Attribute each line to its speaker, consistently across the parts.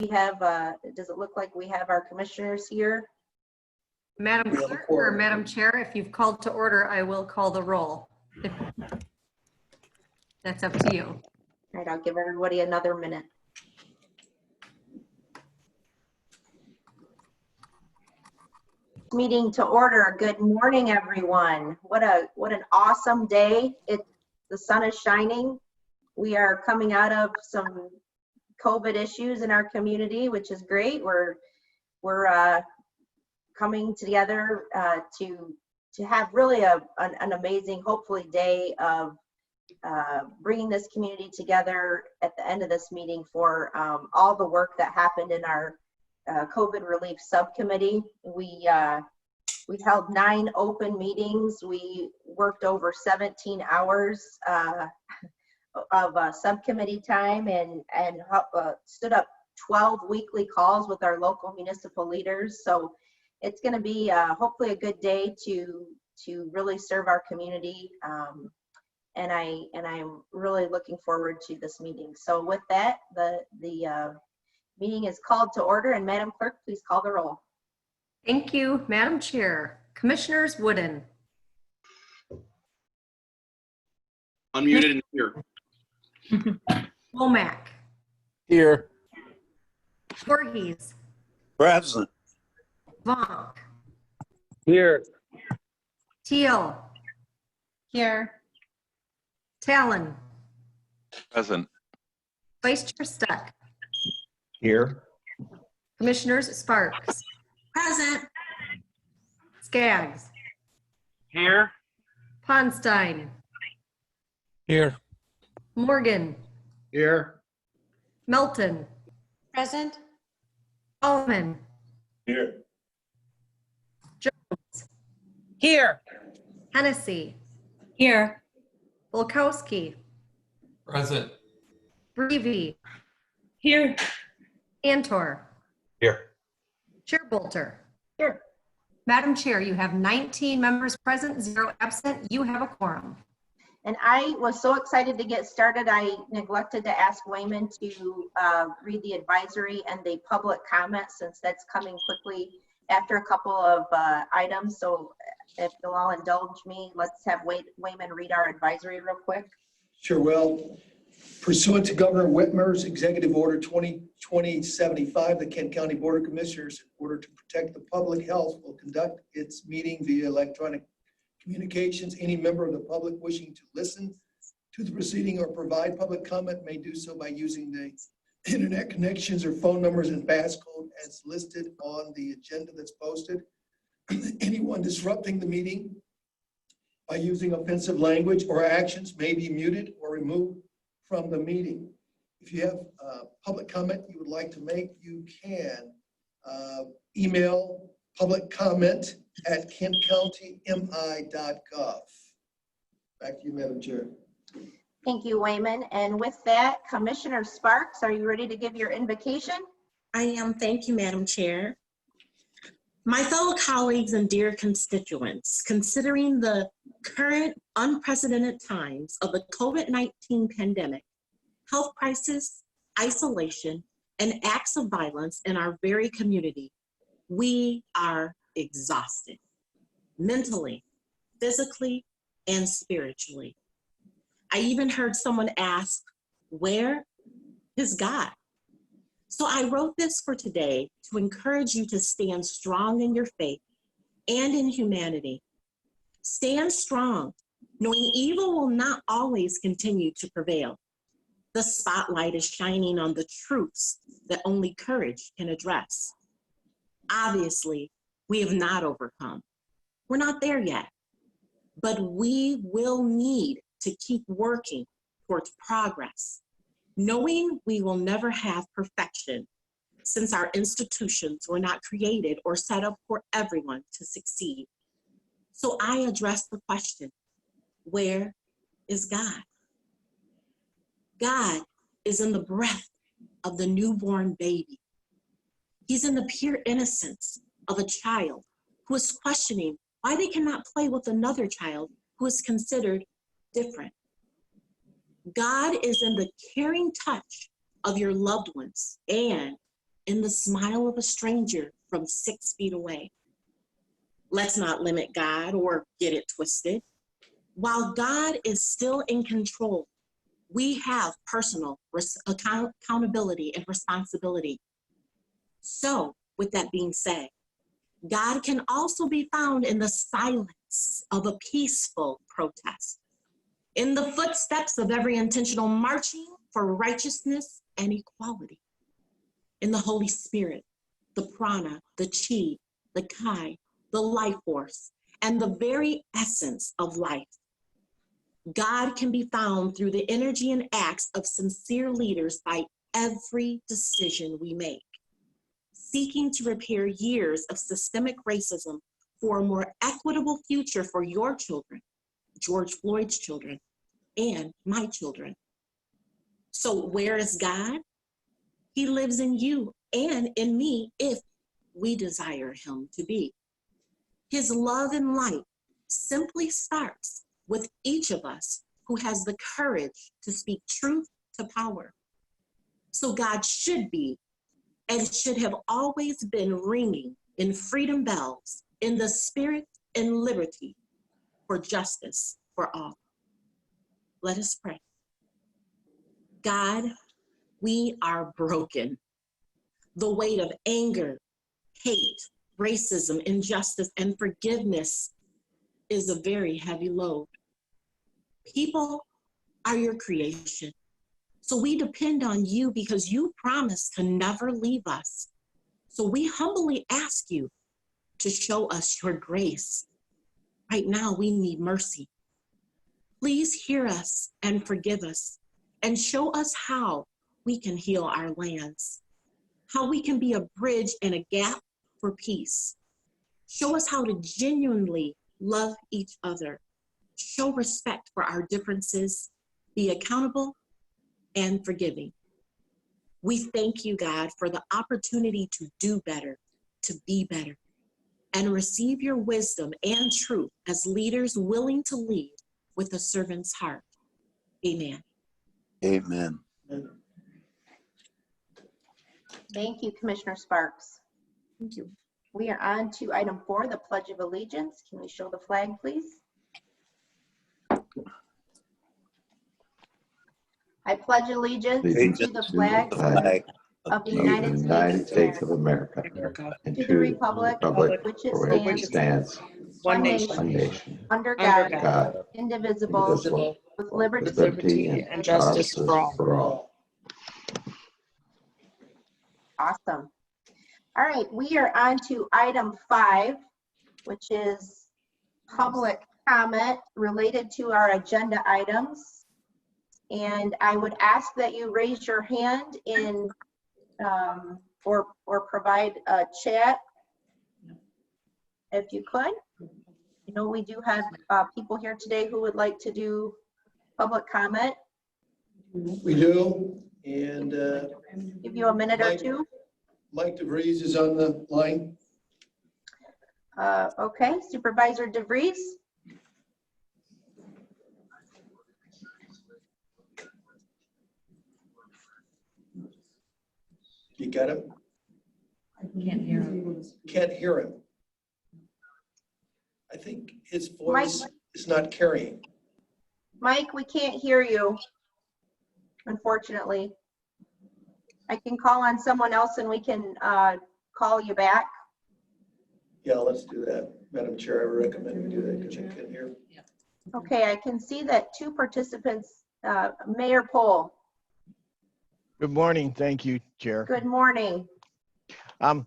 Speaker 1: we have, does it look like we have our commissioners here?
Speaker 2: Madam Clerk or Madam Chair, if you've called to order, I will call the roll. That's up to you.
Speaker 1: All right, I'll give everybody another minute. Meeting to order. Good morning, everyone. What an awesome day. The sun is shining. We are coming out of some COVID issues in our community, which is great. We're coming together to have really an amazing, hopefully, day of bringing this community together at the end of this meeting for all the work that happened in our COVID relief subcommittee. We held 9 open meetings. We worked over 17 hours of subcommittee time and stood up 12 weekly calls with our local municipal leaders. So it's going to be hopefully a good day to really serve our community. And I'm really looking forward to this meeting. So with that, the meeting is called to order, and Madam Clerk, please call the roll.
Speaker 2: Thank you, Madam Chair. Commissioners Wooden.
Speaker 3: Unmuted and here.
Speaker 2: Womack.
Speaker 4: Here.
Speaker 2: Voorhees.
Speaker 4: Present.
Speaker 2: Vonk.
Speaker 4: Here.
Speaker 2: Teal.
Speaker 5: Here.
Speaker 2: Talon.
Speaker 6: Present.
Speaker 2: Vice Chair Stuck.
Speaker 4: Here.
Speaker 2: Commissioners Sparks.
Speaker 5: Present.
Speaker 2: Skaggs.
Speaker 6: Here.
Speaker 2: Ponstein.
Speaker 4: Here.
Speaker 2: Morgan.
Speaker 4: Here.
Speaker 2: Melton.
Speaker 5: Present.
Speaker 2: Allman.
Speaker 4: Here.
Speaker 2: Jones.
Speaker 5: Here.
Speaker 2: Hennessy.
Speaker 5: Here.
Speaker 2: Volkowski.
Speaker 4: Present.
Speaker 2: Breevy.
Speaker 5: Here.
Speaker 2: Antor.
Speaker 4: Here.
Speaker 2: Chair Bolter.
Speaker 1: Here.
Speaker 2: Madam Chair, you have 19 members present, 0 absent. You have a quorum.
Speaker 1: And I was so excited to get started, I neglected to ask Wayman to read the advisory and the public comment, since that's coming quickly after a couple of items. So if you'll all indulge me, let's have Wayman read our advisory real quick.
Speaker 7: Sure will. Pursuant to Governor Whitmer's Executive Order 2020-75, the Kent County Board of Commissioners, in order to protect the public health, will conduct its meeting via electronic communications. Any member of the public wishing to listen to the proceeding or provide public comment may do so by using the internet connections or phone numbers and passcode as listed on the agenda that's posted. Anyone disrupting the meeting by using offensive language or actions may be muted or removed from the meeting. If you have public comment you would like to make, you can email public comment at kentcountymi.gov. Back to you, Madam Chair.
Speaker 1: Thank you, Wayman. And with that, Commissioner Sparks, are you ready to give your invocation?
Speaker 8: I am. Thank you, Madam Chair. My fellow colleagues and dear constituents, considering the current unprecedented times of the COVID-19 pandemic, health crisis, isolation, and acts of violence in our very community, we are exhausted, mentally, physically, and spiritually. I even heard someone ask, where is God? So I wrote this for today to encourage you to stand strong in your faith and in humanity. Stand strong, knowing evil will not always continue to prevail. The spotlight is shining on the truths that only courage can address. Obviously, we have not overcome. We're not there yet, but we will need to keep working towards progress, knowing we will never have perfection, since our institutions were not created or set up for everyone to succeed. So I address the question, where is God? God is in the breath of the newborn baby. He's in the pure innocence of a child who is questioning why they cannot play with another child who is considered different. God is in the caring touch of your loved ones and in the smile of a stranger from 6 feet away. Let's not limit God or get it twisted. While God is still in control, we have personal accountability and responsibility. So, with that being said, God can also be found in the silence of a peaceful protest, in the footsteps of every intentional marching for righteousness and equality, in the Holy Spirit, the prana, the chi, the kai, the life force, and the very essence of life. God can be found through the energy and acts of sincere leaders by every decision we make, seeking to repair years of systemic racism for a more equitable future for your children, George Floyd's children, and my children. So where is God? He lives in you and in me if we desire him to be. His love and light simply starts with each of us who has the courage to speak truth to power. So God should be and should have always been ringing in freedom bells, in the spirit and liberty for justice for all. Let us pray. God, we are broken. The weight of anger, hate, racism, injustice, and forgiveness is a very heavy load. People are your creation. So we depend on you because you promised to never leave us. So we humbly ask you to show us your grace. Right now, we need mercy. Please hear us and forgive us and show us how we can heal our lands, how we can be a bridge and a gap for peace. Show us how to genuinely love each other, show respect for our differences, be accountable and forgiving. We thank you, God, for the opportunity to do better, to be better, and receive your wisdom and truth as leaders willing to lead with a servant's heart. Amen.
Speaker 9: Amen.
Speaker 1: Thank you, Commissioner Sparks.
Speaker 8: Thank you.
Speaker 1: We are on to item 4, the Pledge of Allegiance. Can we show the flag, please? I pledge allegiance to the flag of the United States
Speaker 9: of America, and
Speaker 1: to the republic which it
Speaker 9: for which it
Speaker 1: stands,
Speaker 9: stands,
Speaker 1: one
Speaker 9: one
Speaker 1: nation,
Speaker 9: nation,
Speaker 1: under
Speaker 5: under
Speaker 1: God,
Speaker 9: God,
Speaker 1: indivisible,
Speaker 9: indivisible,
Speaker 1: with
Speaker 9: with
Speaker 1: liberty
Speaker 9: liberty and justice for all.
Speaker 1: Awesome. All right, we are on to item 5, which is public comment related to our agenda items. And I would ask that you raise your hand in or provide a chat if you could. You know, we do have people here today who would like to do public comment.
Speaker 7: We do, and
Speaker 1: Give you a minute or two.
Speaker 7: Mike DeVries is on the line.
Speaker 1: Okay, Supervisor DeVries.
Speaker 7: You got him?
Speaker 5: Can't hear him.
Speaker 7: Can't hear him. I think his voice is not carrying.
Speaker 1: Mike, we can't hear you, unfortunately. I can call on someone else and we can call you back.
Speaker 7: Yeah, let's do that. Madam Chair, I recommend we do that because I can't hear.
Speaker 1: Okay, I can see that 2 participants, Mayor Pohl,
Speaker 10: Good morning. Thank you, Chair.
Speaker 1: good morning.
Speaker 10: I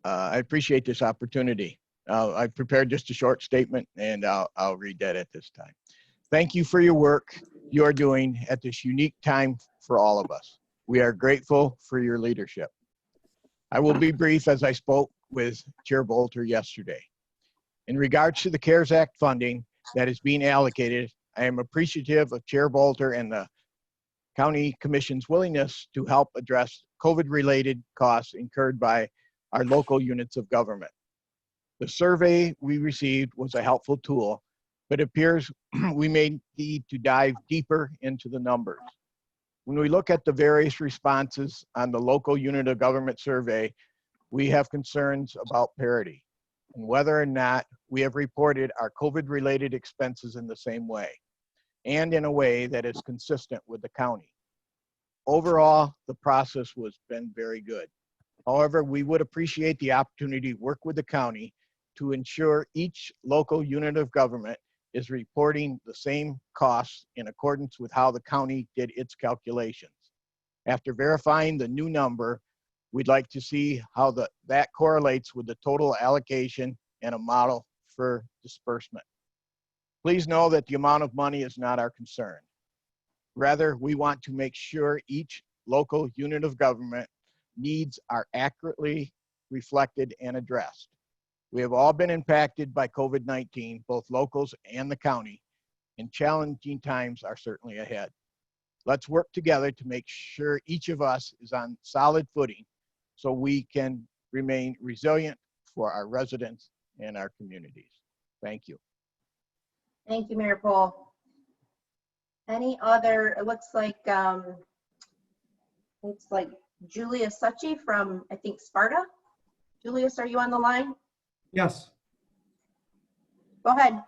Speaker 10: appreciate this opportunity. I prepared just a short statement and I'll read that at this time. Thank you for your work you are doing at this unique time for all of us. We are grateful for your leadership. I will be brief as I spoke with Chair Bolter yesterday. In regards to the CARES Act funding that is being allocated, I am appreciative of Chair Bolter and the County Commission's willingness to help address COVID-related costs incurred by our local units of government. The survey we received was a helpful tool, but it appears we may need to dive deeper into the numbers. When we look at the various responses on the local unit of government survey, we have concerns about parity and whether or not we have reported our COVID-related expenses in the same way and in a way that is consistent with the county. Overall, the process has been very good. However, we would appreciate the opportunity to work with the county to ensure each local unit of government is reporting the same costs in accordance with how the county did its calculations. After verifying the new number, we'd like to see how that correlates with the total allocation and a model for disbursement. Please know that the amount of money is not our concern. Rather, we want to make sure each local unit of government needs are accurately reflected and addressed. We have all been impacted by COVID-19, both locals and the county, and challenging times are certainly ahead. Let's work together to make sure each of us is on solid footing so we can remain resilient for our residents and our communities. Thank you.
Speaker 1: Thank you, Mayor Pohl. Any other, it looks like Julia Succi from, I think, Sparta. Julius, are you on the line?
Speaker 11: Yes.
Speaker 1: Go ahead.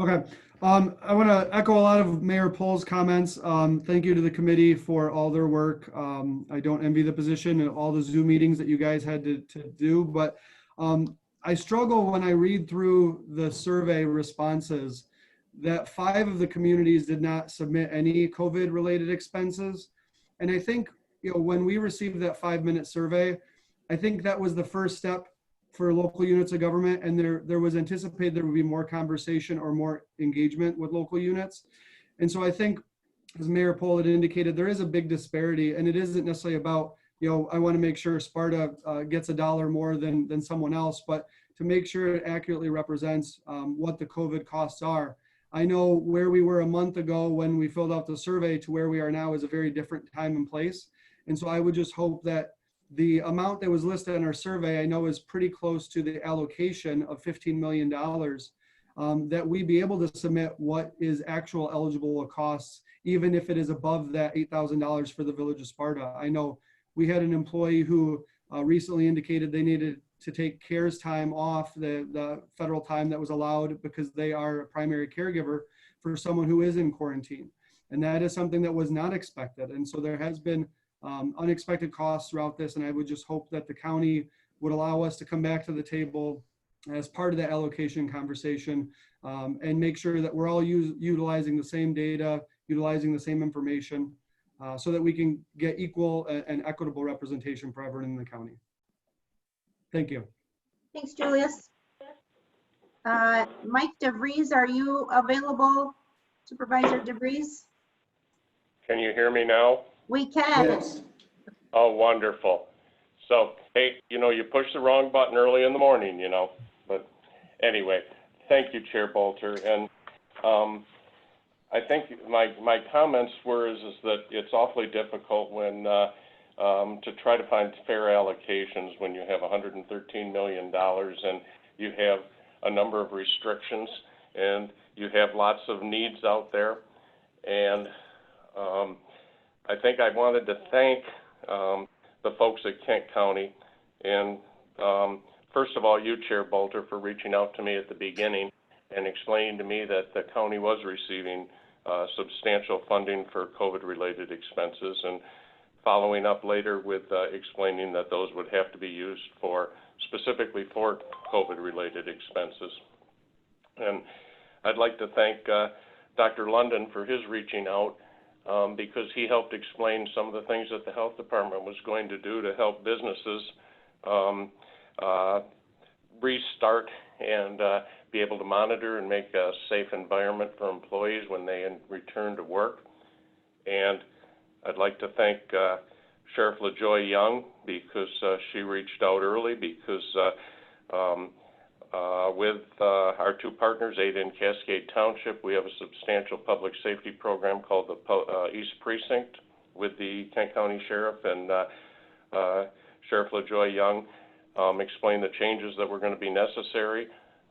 Speaker 11: Okay. I want to echo a lot of Mayor Pohl's comments. Thank you to the committee for all their work. I don't envy the position and all the Zoom meetings that you guys had to do, but I struggle when I read through the survey responses that 5 of the communities did not submit any COVID-related expenses. And I think, when we received that 5-minute survey, I think that was the first step for local units of government, and there was anticipated there would be more conversation or more engagement with local units. And so I think, as Mayor Pohl had indicated, there is a big disparity, and it isn't necessarily about, I want to make sure Sparta gets $1 more than someone else, but to make sure it accurately represents what the COVID costs are. I know where we were a month ago when we filled out the survey to where we are now is a very different time and place. And so I would just hope that the amount that was listed in our survey, I know is pretty close to the allocation of $15 million, that we be able to submit what is actual eligible costs, even if it is above that $8,000 for the Village of Sparta. I know we had an employee who recently indicated they needed to take CARES time off, the federal time that was allowed because they are a primary caregiver for someone who is in quarantine. And that is something that was not expected. And so there has been unexpected costs throughout this, and I would just hope that the county would allow us to come back to the table as part of the allocation conversation and make sure that we're all utilizing the same data, utilizing the same information so that we can get equal and equitable representation for everyone in the county. Thank you.
Speaker 1: Thanks, Julius. Mike DeVries, are you available, Supervisor DeVries?
Speaker 12: Can you hear me now?
Speaker 1: We can.
Speaker 7: Yes.
Speaker 12: Oh, wonderful. So, hey, you pushed the wrong button early in the morning, but anyway, thank you, Chair Bolter. And I think my comments were is that it's awfully difficult when to try to find fair allocations when you have $113 million and you have a number of restrictions and you have lots of needs out there. And I think I wanted to thank the folks at Kent County and first of all, you, Chair Bolter, for reaching out to me at the beginning and explaining to me that the county was receiving substantial funding for COVID-related expenses, and following up later with explaining that those would have to be used specifically for COVID-related expenses. And I'd like to thank Dr. London for his reaching out because he helped explain some of the things that the health department was going to do to help businesses restart and be able to monitor and make a safe environment for employees when they return to work. And I'd like to thank Sheriff LaJoy Young because she reached out early because with our 2 partners, Ada and Cascade Township, we have a substantial public safety program called the East Precinct with the Kent County Sheriff, and Sheriff LaJoy Young explained the changes that were going to be necessary,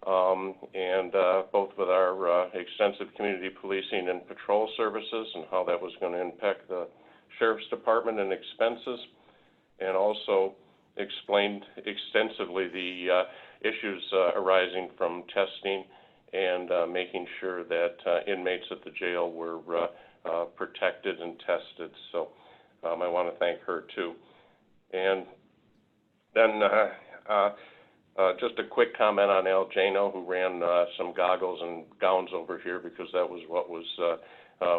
Speaker 12: and both with our extensive community policing and patrol services and how that was going to impact the Sheriff's Department and expenses, and also explained extensively the issues arising from testing and making sure that inmates at the jail were protected and tested. So I want to thank her too. And then just a quick comment on Al Jano, who ran some goggles and gowns over here, because that was what was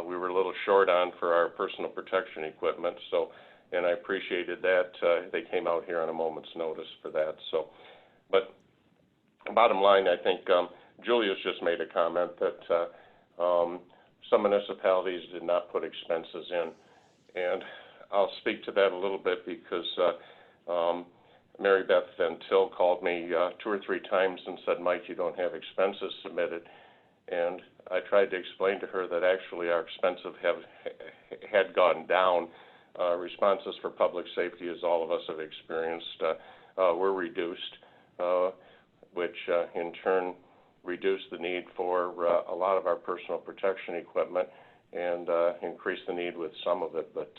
Speaker 12: we were a little short on for our personal protection equipment. So, and I appreciated that. They came out here on a moment's notice for that. So, but bottom line, I think Julia's just made a comment that some municipalities did not put expenses in. And I'll speak to that a little bit, because Mary Beth Van Til called me 2 or 3 times and said, Mike, you don't have expenses submitted. And I tried to explain to her that actually our expenses had gone down. Responses for public safety, as all of us have experienced, were reduced, which in turn reduced the need for a lot of our personal protection equipment and increased the need with some of it. But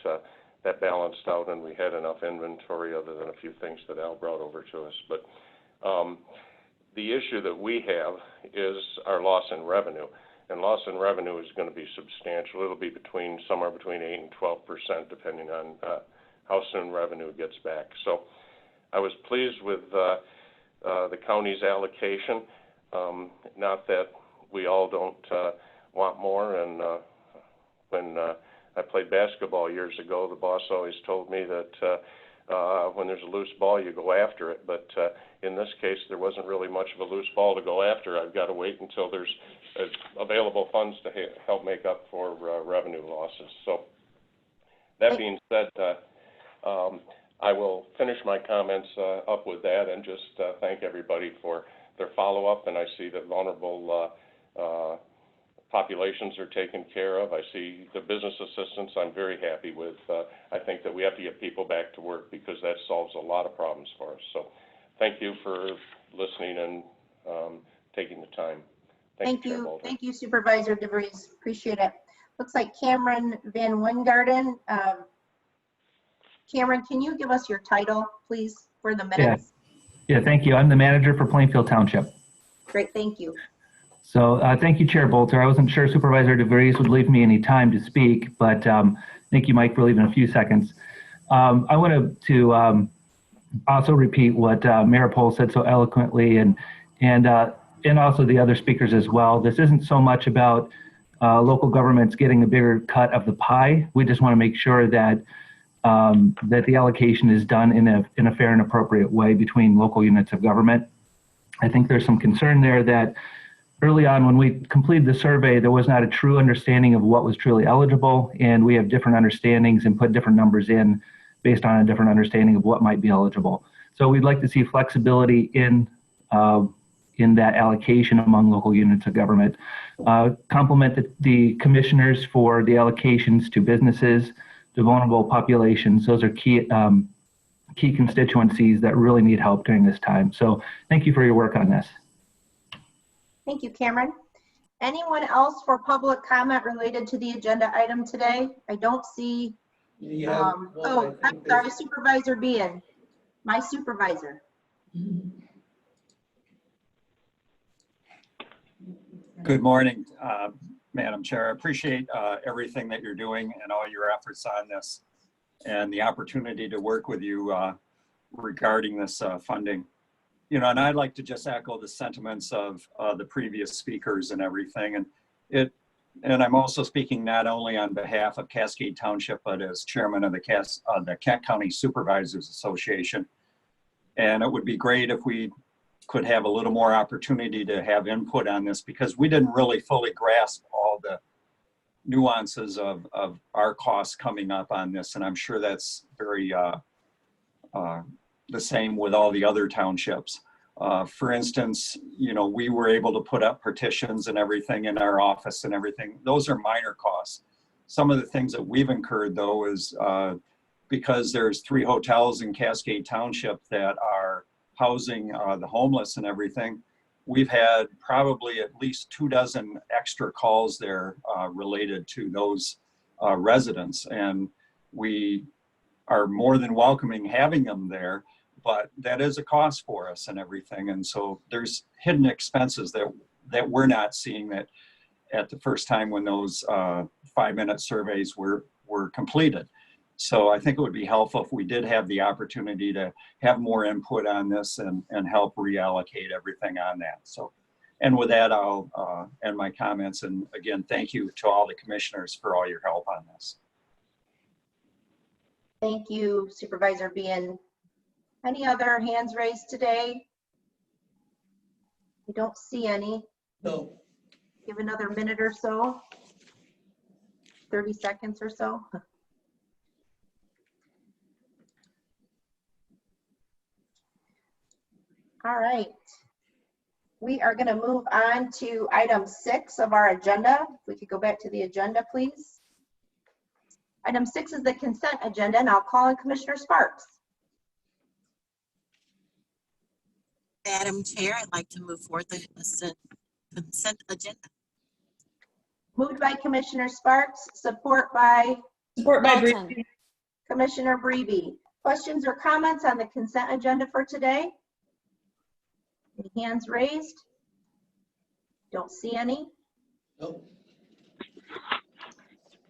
Speaker 12: that balanced out, and we had enough inventory, other than a few things that Al brought over to us. But the issue that we have is our loss in revenue. And loss in revenue is going to be substantial. It'll be somewhere between 8 and 12%, depending on how soon revenue gets back. So I was pleased with the county's allocation. Not that we all don't want more. And when I played basketball years ago, the boss always told me that when there's a loose ball, you go after it. But in this case, there wasn't really much of a loose ball to go after. I've got to wait until there's available funds to help make up for revenue losses. So that being said, I will finish my comments up with that, and just thank everybody for their follow-up. And I see that vulnerable populations are taken care of. I see the business assistance I'm very happy with. I think that we have to get people back to work, because that solves a lot of problems for us. So thank you for listening and taking the time.
Speaker 1: Thank you. Thank you, Supervisor DeVries. Appreciate it. Looks like Cameron Van Wingarden. Cameron, can you give us your title, please, for the minutes?
Speaker 13: Yeah, thank you. I'm the manager for Plainfield Township.
Speaker 1: Great, thank you.
Speaker 13: So thank you, Chair Bolter. I wasn't sure Supervisor DeVries would leave me any time to speak, but thank you, Mike, for leaving a few seconds. I wanted to also repeat what Mayor Pohl said so eloquently, and also the other speakers as well. This isn't so much about local governments getting a bigger cut of the pie. We just want to make sure that that the allocation is done in a fair and appropriate way between local units of government. I think there's some concern there that early on, when we completed the survey, there was not a true understanding of what was truly eligible, and we have different understandings and put different numbers in based on a different understanding of what might be eligible. So we'd like to see flexibility in that allocation among local units of government. Compliment the commissioners for the allocations to businesses, to vulnerable populations. Those are key constituencies that really need help during this time. So thank you for your work on this.
Speaker 1: Thank you, Cameron. Anyone else for public comment related to the agenda item today? I don't see. I'm sorry, Supervisor Bean, my supervisor.
Speaker 14: Good morning, Madam Chair. I appreciate everything that you're doing and all your efforts on this, and the opportunity to work with you regarding this funding. You know, and I'd like to just echo the sentiments of the previous speakers and everything. And I'm also speaking not only on behalf of Cascade Township, but as chairman of the Kent County Supervisors Association. And it would be great if we could have a little more opportunity to have input on this, because we didn't really fully grasp all the nuances of our costs coming up on this. And I'm sure that's very the same with all the other townships. For instance, you know, we were able to put up partitions and everything in our office and everything. Those are minor costs. Some of the things that we've incurred, though, is because there's 3 hotels in Cascade Township that are housing the homeless and everything. We've had probably at least 24 extra calls there related to those residents. And we are more than welcoming having them there, but that is a cost for us and everything. And so there's hidden expenses that we're not seeing that at the first time when those 5-minute surveys were completed. So I think it would be helpful if we did have the opportunity to have more input on this and help reallocate everything on that. So, and with that, I'll end my comments. And again, thank you to all the commissioners for all your help on this.
Speaker 1: Thank you, Supervisor Bean. Any other hands raised today? I don't see any.
Speaker 7: No.
Speaker 1: Give another minute or so. 30 seconds or so. All right. We are going to move on to item 6 of our agenda. If we could go back to the agenda, please. Item 6 is the consent agenda, and I'll call on Commissioner Sparks.
Speaker 8: Madam Chair, I'd like to move forward the consent agenda.
Speaker 1: Moved by Commissioner Sparks, support by
Speaker 5: Bolton.
Speaker 1: Commissioner Brebe. Questions or comments on the consent agenda for today? Any hands raised? Don't see any.
Speaker 7: Nope.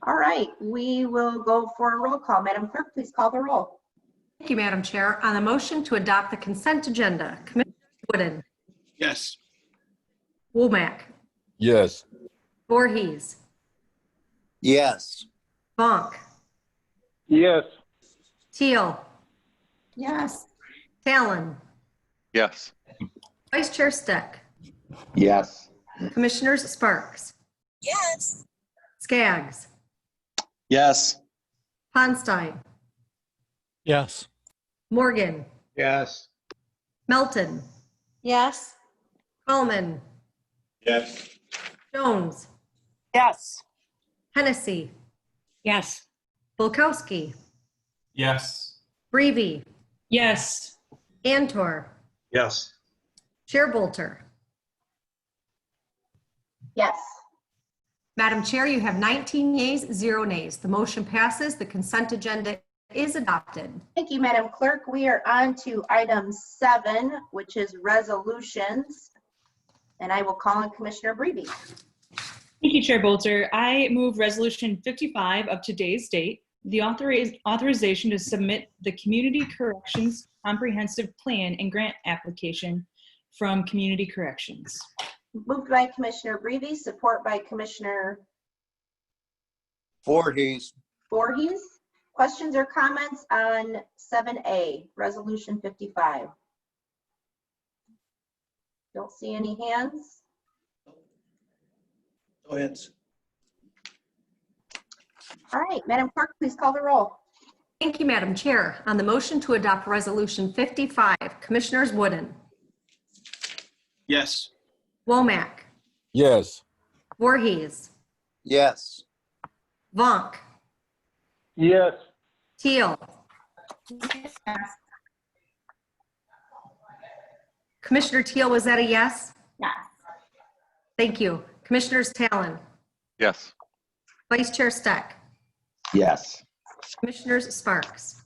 Speaker 1: All right, we will go for a roll call. Madam Clerk, please call the roll.
Speaker 2: Thank you, Madam Chair. On the motion to adopt the consent agenda, Commissioner Wooden,
Speaker 3: Yes.
Speaker 2: Womack,
Speaker 4: Yes.
Speaker 2: Voorhees,
Speaker 9: Yes.
Speaker 2: Bonk,
Speaker 12: Yes.
Speaker 2: Teal,
Speaker 1: Yes.
Speaker 2: Talon,
Speaker 6: Yes.
Speaker 2: Vice Chair Steck,
Speaker 9: Yes.
Speaker 2: Commissioners Sparks,
Speaker 8: Yes.
Speaker 2: Skaggs,
Speaker 9: Yes.
Speaker 2: Ponstein,
Speaker 4: Yes.
Speaker 2: Morgan,
Speaker 4: Yes.
Speaker 2: Melton,
Speaker 5: Yes.
Speaker 2: Coleman,
Speaker 4: Yes.
Speaker 2: Jones,
Speaker 9: Yes.
Speaker 2: Hennessy,
Speaker 5: Yes.
Speaker 2: Bulkowski,
Speaker 4: Yes.
Speaker 2: Breve,
Speaker 5: Yes.
Speaker 2: Antor,
Speaker 4: Yes.
Speaker 2: Chair Bolter.
Speaker 1: Yes.
Speaker 2: Madam Chair, you have 19 yeas, 0 nays. The motion passes. The consent agenda is adopted.
Speaker 1: Thank you, Madam Clerk. We are on to item 7, which is resolutions. And I will call on Commissioner Brebe.
Speaker 5: Thank you, Chair Bolter. I move Resolution 55 of today's date, the authorization to submit the Community Corrections Comprehensive Plan and Grant application from Community Corrections.
Speaker 1: Moved by Commissioner Breve, support by Commissioner
Speaker 9: Voorhees.
Speaker 1: Voorhees. Questions or comments on 7A, Resolution 55? Don't see any hands.
Speaker 7: No hands.
Speaker 1: All right, Madam Clerk, please call the roll.
Speaker 2: Thank you, Madam Chair. On the motion to adopt Resolution 55, Commissioners Wooden,
Speaker 3: Yes.
Speaker 2: Womack,
Speaker 4: Yes.
Speaker 2: Voorhees,
Speaker 9: Yes.
Speaker 2: Vonk,
Speaker 12: Yes.
Speaker 2: Teal, Commissioner Teal, was that a yes?
Speaker 1: Yes.
Speaker 2: Thank you. Commissioners Talon,
Speaker 6: Yes.
Speaker 2: Vice Chair Steck,
Speaker 9: Yes.
Speaker 2: Commissioners Sparks.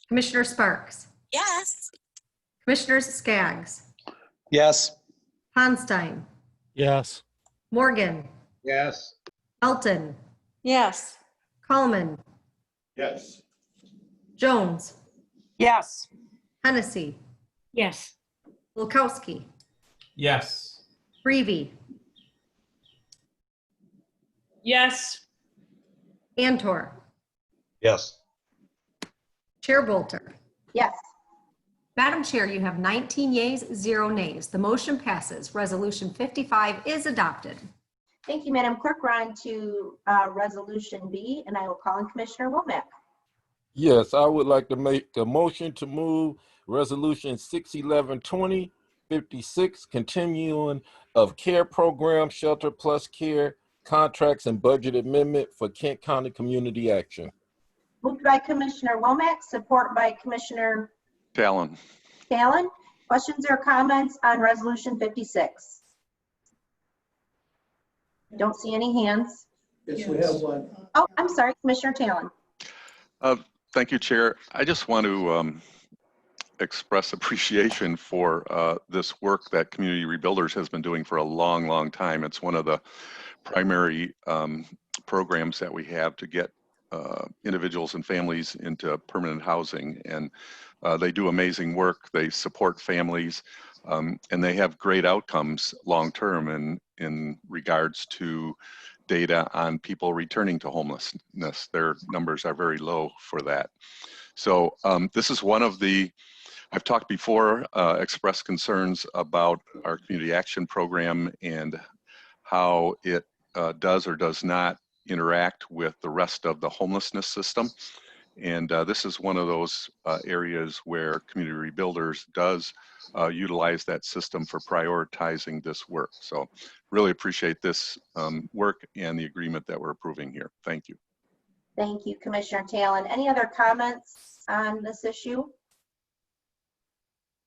Speaker 2: Commissioner Sparks,
Speaker 8: Yes.
Speaker 2: Commissioners Skaggs,
Speaker 9: Yes.
Speaker 2: Ponstein,
Speaker 4: Yes.
Speaker 2: Morgan,
Speaker 4: Yes.
Speaker 2: Melton,
Speaker 5: Yes.
Speaker 2: Coleman,
Speaker 4: Yes.
Speaker 2: Jones,
Speaker 9: Yes.
Speaker 2: Hennessy,
Speaker 5: Yes.
Speaker 2: Bulkowski,
Speaker 4: Yes.
Speaker 2: Breve,
Speaker 5: Yes.
Speaker 2: Antor,
Speaker 4: Yes.
Speaker 2: Chair Bolter.
Speaker 1: Yes.
Speaker 2: Madam Chair, you have 19 yeas, 0 nays. The motion passes. Resolution 55 is adopted.
Speaker 1: Thank you, Madam Clerk. We're on to Resolution B, and I will call on Commissioner Womack.
Speaker 15: Yes, I would like to make a motion to move Resolution 611-2056, continuing of care program, Shelter Plus Care, contracts and budget amendment for Kent County Community Action.
Speaker 1: Moved by Commissioner Womack, support by Commissioner
Speaker 6: Talon.
Speaker 1: Talon. Questions or comments on Resolution 56? Don't see any hands.
Speaker 7: Yes, we have one.
Speaker 1: Oh, I'm sorry, Commissioner Talon.
Speaker 6: Thank you, Chair. I just want to express appreciation for this work that Community Rebuilders has been doing for a long, long time. It's one of the primary programs that we have to get individuals and families into permanent housing. And they do amazing work. They support families, and they have great outcomes long-term in regards to data on people returning to homelessness. Their numbers are very low for that. So this is one of the, I've talked before, expressed concerns about our community action program and how it does or does not interact with the rest of the homelessness system. And this is one of those areas where Community Rebuilders does utilize that system for prioritizing this work. So really appreciate this work and the agreement that we're approving here. Thank you.
Speaker 1: Thank you, Commissioner Talon. Any other comments on this issue?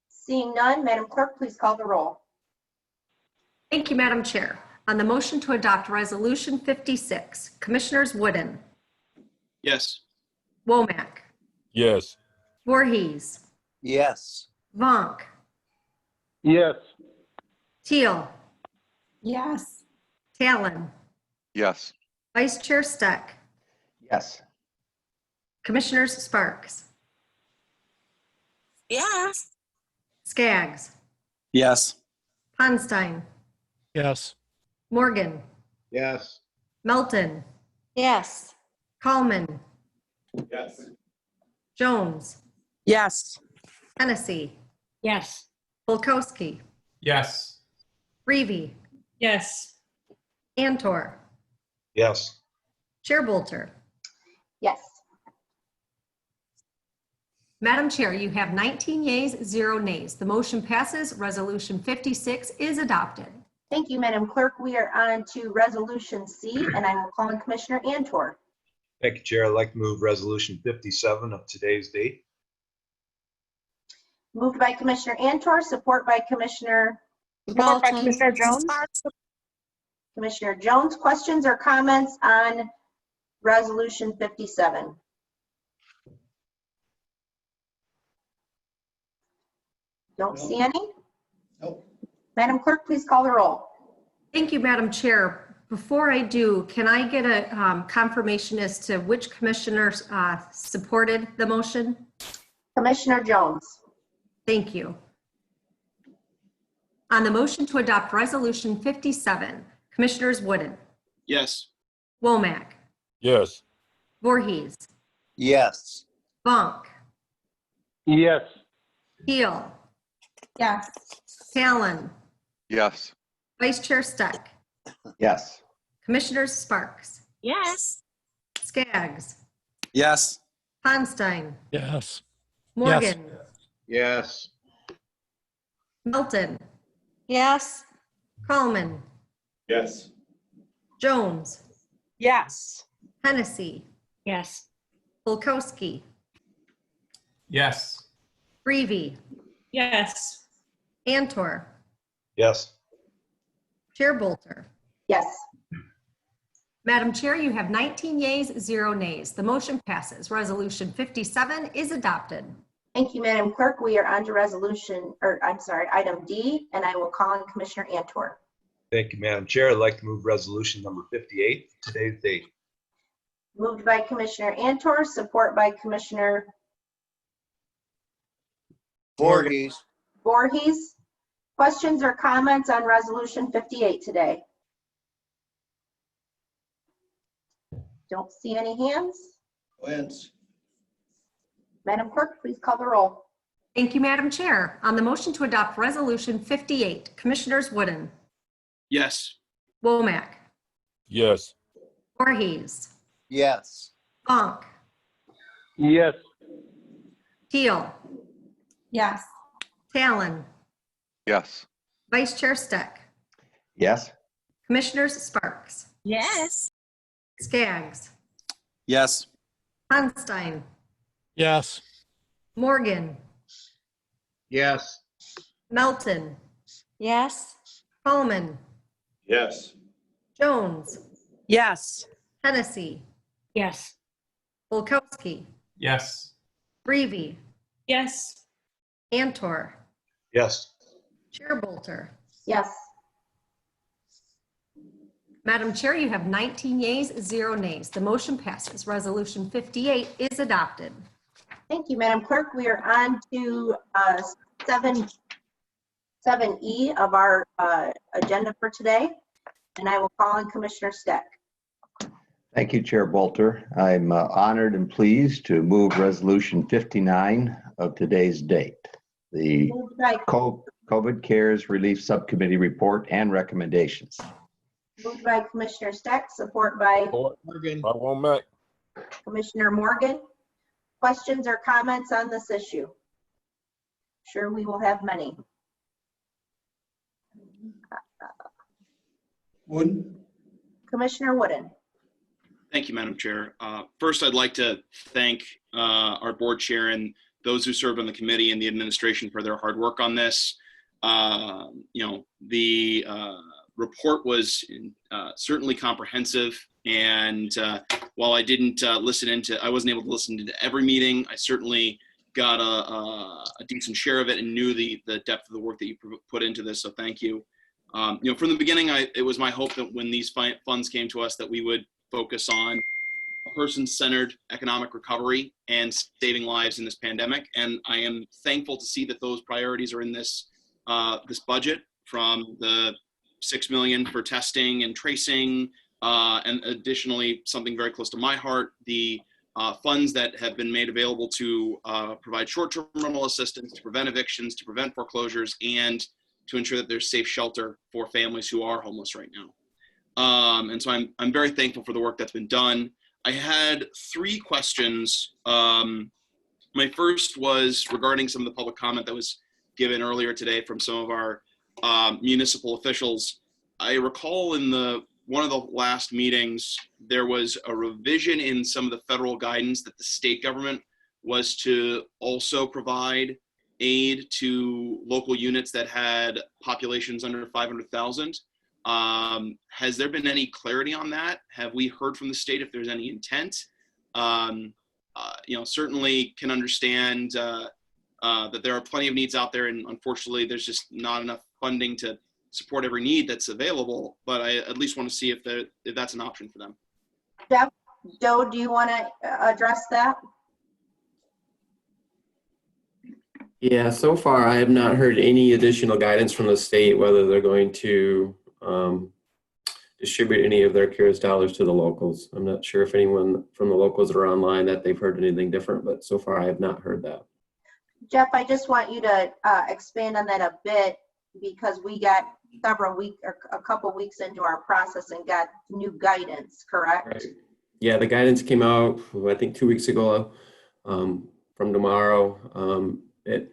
Speaker 1: Seeing none, Madam Clerk, please call the roll.
Speaker 2: Thank you, Madam Chair. On the motion to adopt Resolution 56, Commissioners Wooden,
Speaker 3: Yes.
Speaker 2: Womack,
Speaker 15: Yes.
Speaker 2: Voorhees,
Speaker 9: Yes.
Speaker 2: Vonk,
Speaker 4: Yes.
Speaker 2: Teal,
Speaker 9: Yes.
Speaker 2: Talon,
Speaker 6: Yes.
Speaker 2: Vice Chair Steck,
Speaker 9: Yes.
Speaker 2: Commissioners Sparks,
Speaker 8: Yes.
Speaker 2: Skaggs,
Speaker 9: Yes.
Speaker 2: Ponstein,
Speaker 4: Yes.
Speaker 2: Morgan,
Speaker 4: Yes.
Speaker 2: Melton,
Speaker 8: Yes.
Speaker 2: Coleman,
Speaker 4: Yes.
Speaker 2: Jones,
Speaker 9: Yes.
Speaker 2: Hennessy,
Speaker 5: Yes.
Speaker 2: Bulkowski,
Speaker 4: Yes.
Speaker 2: Reevy,
Speaker 5: Yes.
Speaker 2: Antor,
Speaker 4: Yes.
Speaker 2: Chair Bolter.
Speaker 1: Yes.
Speaker 2: Madam Chair, you have 19 yeas, 0 nays. The motion passes. Resolution 56 is adopted.
Speaker 1: Thank you, Madam Clerk. We are on to Resolution C, and I will call on Commissioner Antor.
Speaker 16: Thank you, Chair. I'd like to move Resolution 57 of today's date.
Speaker 1: Moved by Commissioner Antor, support by Commissioner
Speaker 8: Jones.
Speaker 1: Commissioner Jones. Questions or comments on Resolution 57? Don't see any.
Speaker 7: Nope.
Speaker 1: Madam Clerk, please call the roll.
Speaker 2: Thank you, Madam Chair. Before I do, can I get a confirmation as to which commissioners supported the motion?
Speaker 1: Commissioner Jones.
Speaker 2: Thank you. On the motion to adopt Resolution 57, Commissioners Wooden,
Speaker 3: Yes.
Speaker 2: Womack,
Speaker 15: Yes.
Speaker 2: Voorhees,
Speaker 9: Yes.
Speaker 2: Vonk,
Speaker 4: Yes.
Speaker 2: Teal,
Speaker 8: Yes.
Speaker 2: Talon,
Speaker 6: Yes.
Speaker 2: Vice Chair Steck,
Speaker 9: Yes.
Speaker 2: Commissioners Sparks,
Speaker 8: Yes.
Speaker 2: Skaggs,
Speaker 9: Yes.
Speaker 2: Ponstein,
Speaker 4: Yes.
Speaker 2: Morgan,
Speaker 4: Yes.
Speaker 2: Melton,
Speaker 8: Yes.
Speaker 2: Coleman,
Speaker 4: Yes.
Speaker 2: Jones,
Speaker 8: Yes.
Speaker 2: Hennessy,
Speaker 5: Yes.
Speaker 2: Bulkowski,
Speaker 4: Yes.
Speaker 2: Reevy,
Speaker 5: Yes.
Speaker 2: Antor,
Speaker 16: Yes.
Speaker 2: Chair Bolter.
Speaker 1: Yes.
Speaker 2: Madam Chair, you have 19 yeas, 0 nays. The motion passes. Resolution 57 is adopted.
Speaker 1: Thank you, Madam Clerk. We are on to item D, and I will call on Commissioner Antor.
Speaker 16: Thank you, Madam Chair. I'd like to move Resolution number 58 of today's date.
Speaker 1: Moved by Commissioner Antor, support by Commissioner
Speaker 9: Voorhees.
Speaker 1: Voorhees. Questions or comments on Resolution 58 today? Don't see any hands.
Speaker 7: Wins.
Speaker 1: Madam Clerk, please call the roll.
Speaker 2: Thank you, Madam Chair. On the motion to adopt Resolution 58, Commissioners Wooden,
Speaker 3: Yes.
Speaker 2: Womack,
Speaker 15: Yes.
Speaker 2: Voorhees,
Speaker 9: Yes.
Speaker 2: Vonk,
Speaker 4: Yes.
Speaker 2: Teal,
Speaker 8: Yes.
Speaker 2: Talon,
Speaker 6: Yes.
Speaker 2: Vice Chair Steck,
Speaker 9: Yes.
Speaker 2: Commissioners Sparks,
Speaker 8: Yes.
Speaker 2: Skaggs,
Speaker 9: Yes.
Speaker 2: Ponstein,
Speaker 4: Yes.
Speaker 2: Morgan,
Speaker 4: Yes.
Speaker 2: Melton,
Speaker 8: Yes.
Speaker 2: Coleman,
Speaker 4: Yes.
Speaker 2: Jones,
Speaker 8: Yes.
Speaker 2: Hennessy,
Speaker 5: Yes.
Speaker 2: Bulkowski,
Speaker 4: Yes.
Speaker 2: Breivy,
Speaker 5: Yes.
Speaker 2: Antor,
Speaker 16: Yes.
Speaker 2: Chair Bolter.
Speaker 1: Yes.
Speaker 2: Madam Chair, you have 19 yeas, 0 nays. The motion passes. Resolution 58 is adopted.
Speaker 1: Thank you, Madam Clerk. We are on to 7E of our agenda for today, and I will call on Commissioner Steck.
Speaker 9: Thank you, Chair Bolter. I'm honored and pleased to move Resolution 59 of today's date. The
Speaker 1: Moved by,
Speaker 9: COVID CARES Relief Subcommittee report and recommendations.
Speaker 1: moved by Commissioner Steck, support by
Speaker 15: Morgan. I won't make.
Speaker 1: Commissioner Morgan. Questions or comments on this issue? Sure, we will have many.
Speaker 7: Wooden?
Speaker 1: Commissioner Wooden.
Speaker 3: Thank you, Madam Chair. First, I'd like to thank our board chair and those who served on the committee and the administration for their hard work on this. The report was certainly comprehensive, and while I didn't I wasn't able to listen to every meeting, I certainly got a decent share of it and knew the depth of the work that you put into this, so thank you. From the beginning, it was my hope that when these funds came to us that we would focus on a person-centered economic recovery and saving lives in this pandemic, and I am thankful to see that those priorities are in this budget, from the $6 million for testing and tracing, and additionally, something very close to my heart, the funds that have been made available to provide short-term rental assistance, to prevent evictions, to prevent foreclosures, and to ensure that there's safe shelter for families who are homeless right now. And so I'm very thankful for the work that's been done. I had 3 questions. My first was regarding some of the public comment that was given earlier today from some of our municipal officials. I recall in one of the last meetings, there was a revision in some of the federal guidance that the state government was to also provide aid to local units that had populations under 500,000. Has there been any clarity on that? Have we heard from the state if there's any intent? Certainly can understand that there are plenty of needs out there, and unfortunately there's just not enough funding to support every need that's available, but I at least want to see if that's an option for them.
Speaker 1: Jeff, Joe, do you want to address that?
Speaker 17: Yeah, so far I have not heard any additional guidance from the state whether they're going to distribute any of their CARES dollars to the locals. I'm not sure if anyone from the locals that are online that they've heard anything different, but so far I have not heard that.
Speaker 1: Jeff, I just want you to expand on that a bit, because we got a couple weeks into our process and got new guidance, correct?
Speaker 17: Right. Yeah, the guidance came out, I think 2 weeks ago from tomorrow. It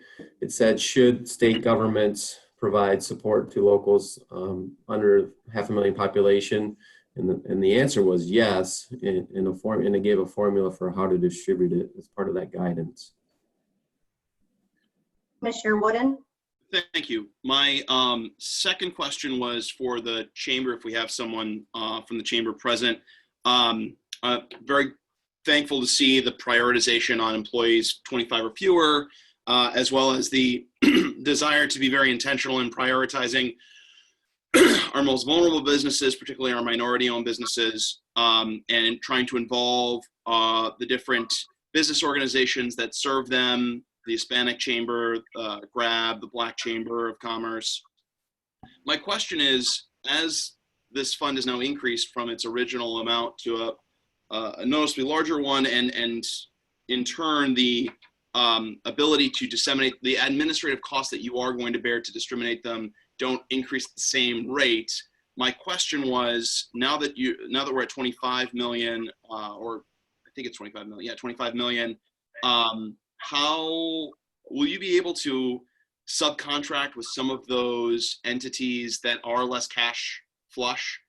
Speaker 17: said, should state governments provide support to locals under 500,000 population? And the answer was yes, and it gave a formula for how to distribute it as part of that guidance.
Speaker 1: Commissioner Wooden?
Speaker 3: Thank you. My second question was for the chamber, if we have someone from the chamber present. Very thankful to see the prioritization on employees 25 or fewer, as well as the desire to be very intentional in prioritizing our most vulnerable businesses, particularly our minority-owned businesses, and trying to involve the different business organizations that serve them, the Hispanic Chamber, GRAB, the Black Chamber of Commerce. My question is, as this fund is now increased from its original amount to a noticeably larger one, and in turn the ability to disseminate the administrative costs that you are going to bear to disseminate them don't increase at the same rate. My question was, now that we're at 25 million, or I think it's 25 million, yeah, 25 million, how will you be able to subcontract with some of those entities that are less cash flush,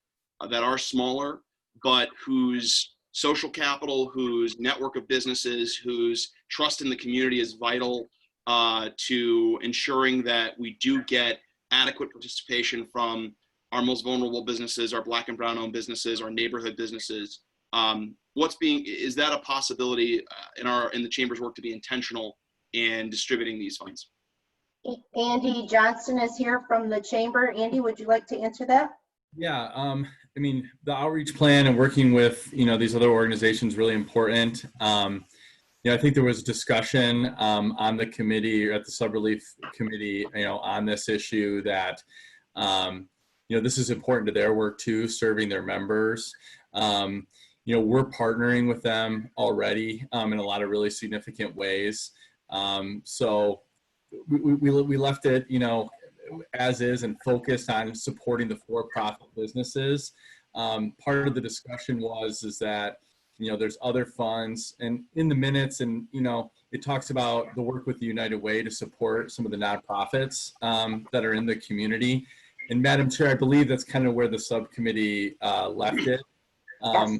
Speaker 3: that are smaller, but whose social capital, whose network of businesses, whose trust in the community is vital to ensuring that we do get adequate participation from our most vulnerable businesses, our Black and Brown owned businesses, our neighborhood businesses, is that a possibility in the chamber's work to be intentional in distributing these funds?
Speaker 1: Andy Johnston is here from the chamber. Andy, would you like to answer that?
Speaker 18: Yeah, I mean, the outreach plan and working with, these other organizations is really important. I think there was discussion on the committee or at the Subrelief Committee, on this issue that, this is important to their work too, serving their members. We're partnering with them already in a lot of really significant ways. So we left it, as is and focused on supporting the for-profit businesses. Part of the discussion is that, there's other funds, and in the minutes, and, it talks about the work with the United Way to support some of the nonprofits that are in the community. And Madam Chair, I believe that's kind of where the subcommittee left it,
Speaker 1: Yes.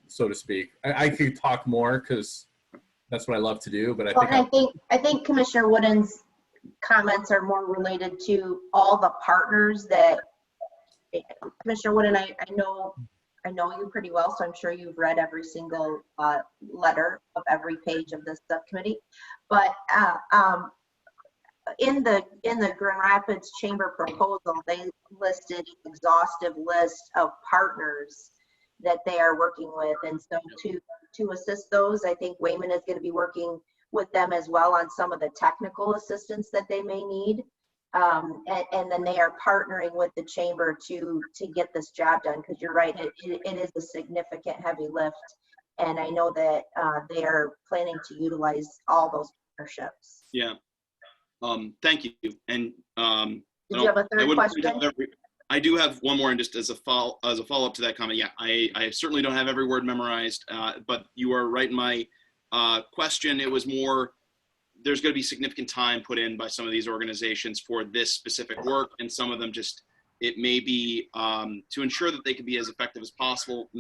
Speaker 18: so to speak. I could talk more because that's what I love to do, but
Speaker 1: I think Commissioner Wooden's comments are more related to all the partners that Commissioner Wooden, I know you pretty well, so I'm sure you've read every single letter of every page of this subcommittee. But in the Grand Rapids Chamber proposal, they listed an exhaustive list of partners that they are working with, and so to assist those, I think Wayman is going to be working with them as well on some of the technical assistance that they may need. And then they are partnering with the chamber to get this job done, because you're right, it is a significant heavy lift, and I know that they are planning to utilize all those partnerships.
Speaker 3: Yeah. Thank you. And
Speaker 1: did you have a third question?
Speaker 3: I do have one more, and just as a follow-up to that comment, yeah, I certainly don't have every word memorized, but you are right in my question. It was more, there's going to be significant time put in by some of these organizations for this specific work, and some of them it may be to ensure that they can be as effective as possible.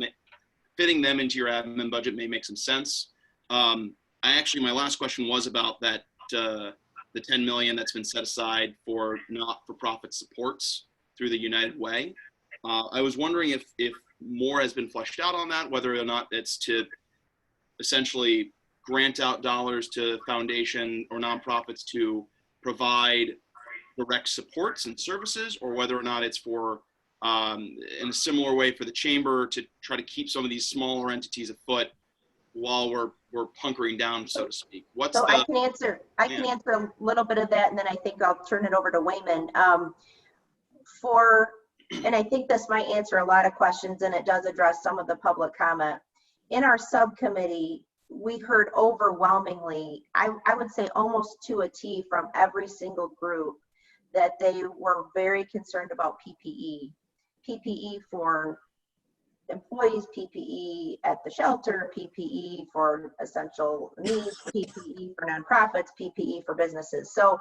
Speaker 3: Fitting them into your admin budget may make some sense. My last question was about that, the 10 million that's been set aside for not-for-profit supports through the United Way. I was wondering if more has been fleshed out on that, whether or not it's to essentially grant out dollars to foundation or nonprofits to provide direct supports and services, or whether or not it's for, in a similar way, for the chamber to try to keep some of these smaller entities afoot while we're hunkering down, so to speak.
Speaker 1: I can answer a little bit of that, and then I think I'll turn it over to Wayman. And I think this might answer a lot of questions, and it does address some of the public comment. In our subcommittee, we heard overwhelmingly, I would say almost to a T, from every single group, that they were very concerned about PPE for employees, PPE at the shelter, PPE for essential needs, PPE for nonprofits, PPE for businesses. So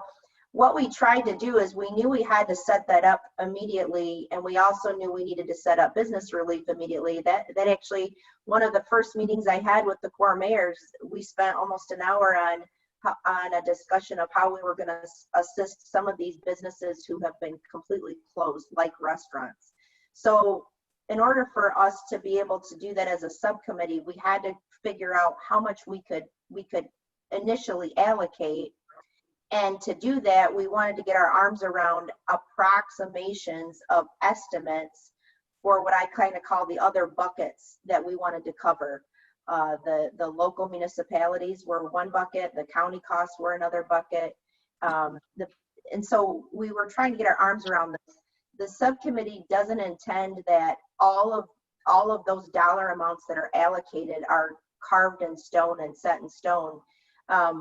Speaker 1: what we tried to do is, we knew we had to set that up immediately, and we also knew we needed to set up business relief immediately. That actually, one of the first meetings I had with the Corps mayors, we spent almost an hour on a discussion of how we were going to assist some of these businesses who have been completely closed, like restaurants. So in order for us to be able to do that as a subcommittee, we had to figure out how much we could initially allocate. And to do that, we wanted to get our arms around approximations of estimates for what I kind of call the other buckets that we wanted to cover. The local municipalities were one bucket, the county costs were another bucket. And so we were trying to get our arms around this. The subcommittee doesn't intend that all of those dollar amounts that are allocated are carved in stone and set in stone.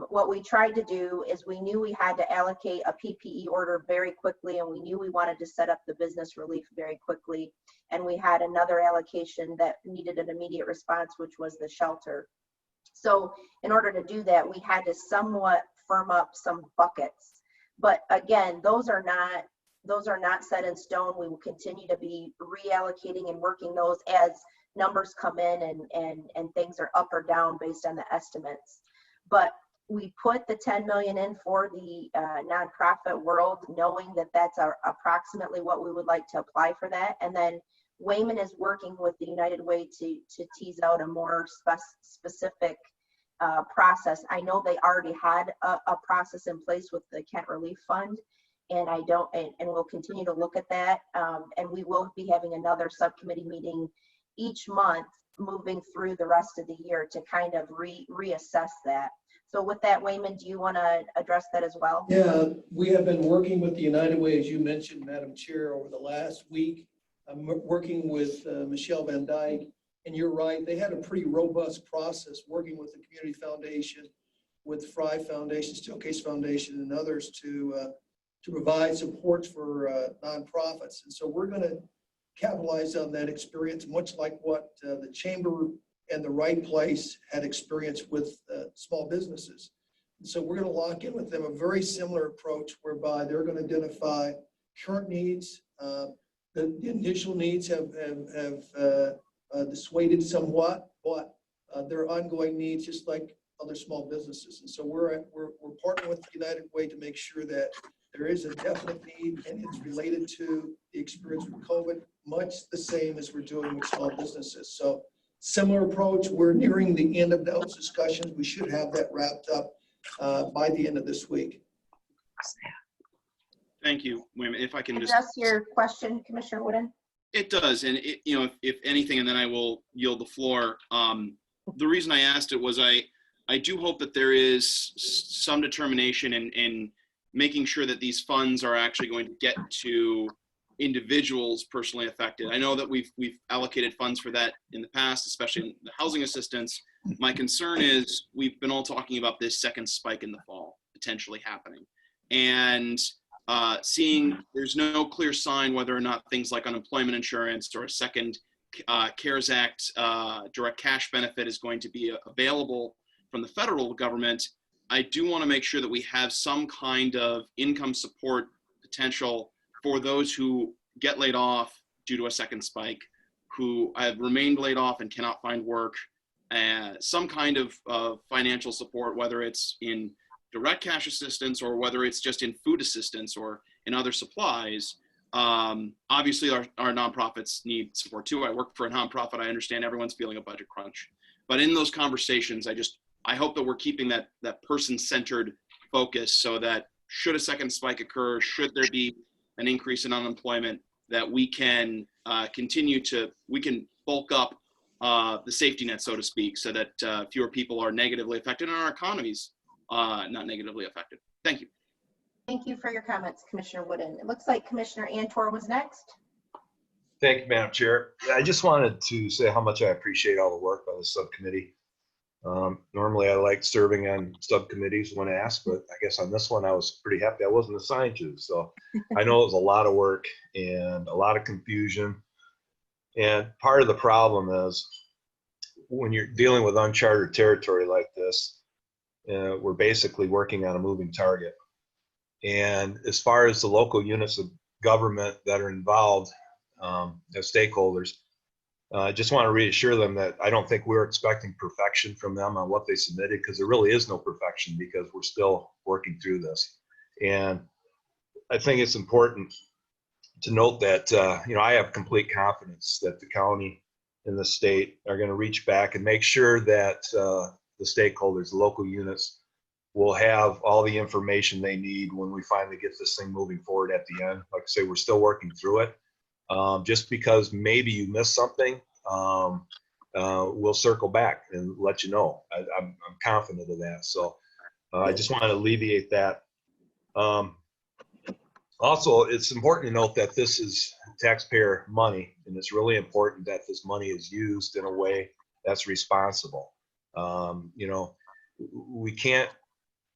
Speaker 1: What we tried to do is, we knew we had to allocate a PPE order very quickly, and we knew we wanted to set up the business relief very quickly. And we had another allocation that needed an immediate response, which was the shelter. So in order to do that, we had to somewhat firm up some buckets. But again, those are not set in stone. We will continue to be reallocating and working those as numbers come in and things are up or down based on the estimates. But we put the 10 million in for the nonprofit world, knowing that that's approximately what we would like to apply for that. And then Wayman is working with the United Way to tease out a more specific process. I know they already had a process in place with the Kent Relief Fund, and we'll continue to look at that. And we will be having another subcommittee meeting each month moving through the rest of the year to kind of reassess that. So with that, Wayman, do you want to address that as well?
Speaker 7: Yeah, we have been working with the United Way, as you mentioned, Madam Chair, over the last week. I'm working with Michelle Van Dyke, and you're right, they had a pretty robust process working with the Community Foundation, with Fry Foundation, Steelcase Foundation, and others to provide support for nonprofits. And so we're going to capitalize on that experience, much like what the Chamber and the Right Place had experienced with small businesses. And so we're going to lock in with them a very similar approach whereby they're going to identify current needs. The initial needs have dissuaded somewhat, but there are ongoing needs just like other small businesses. And so we're partnering with the United Way to make sure that there is a definite need, and it's related to the experience with COVID, much the same as we're doing with small businesses. So similar approach. We're nearing the end of those discussions. We should have that wrapped up by the end of this week.
Speaker 3: Thank you, Wayman. If I can just
Speaker 1: address your question, Commissioner Wooden.
Speaker 3: It does, and if anything, and then I will yield the floor. The reason I asked it was I do hope that there is some determination in making sure that these funds are actually going to get to individuals personally affected. I know that we've allocated funds for that in the past, especially in the housing assistance. My concern is we've been all talking about this second spike in the fall potentially happening, and seeing there's no clear sign whether or not things like unemployment insurance or a second CARES Act direct cash benefit is going to be available from the federal government. I do want to make sure that we have some kind of income support potential for those who get laid off due to a second spike, who have remained laid off and cannot find work, some kind of financial support, whether it's in direct cash assistance or whether it's just in food assistance or in other supplies. Obviously, our nonprofits need support too. I work for a nonprofit. I understand everyone's feeling a budget crunch. But in those conversations, I hope that we're keeping that person-centered focus so that should a second spike occur, should there be an increase in unemployment, that we can we can bulk up the safety net, so to speak, so that fewer people are negatively affected and our economies not negatively affected. Thank you.
Speaker 1: Thank you for your comments, Commissioner Wooden. It looks like Commissioner Antor was next.
Speaker 16: Thank you, Madam Chair. I just wanted to say how much I appreciate all the work by the subcommittee. Normally I like serving on subcommittees when asked, but I guess on this one I was pretty happy I wasn't assigned to. So I know it was a lot of work and a lot of confusion. And part of the problem is when you're dealing with uncharted territory like this, we're basically working on a moving target. And as far as the local units of government that are involved as stakeholders, I just want to reassure them that I don't think we're expecting perfection from them on what they submitted, because there really is no perfection because we're still working through this. And I think it's important to note that, I have complete confidence that the county and the state are going to reach back and make sure that the stakeholders, the local units, will have all the information they need when we finally get this thing moving forward at the end. Like I say, we're still working through it. Just because maybe you missed something, we'll circle back and let you know. I'm confident of that. So I just want to alleviate that. Also, it's important to note that this is taxpayer money, and it's really important that this money is used in a way that's responsible. We can't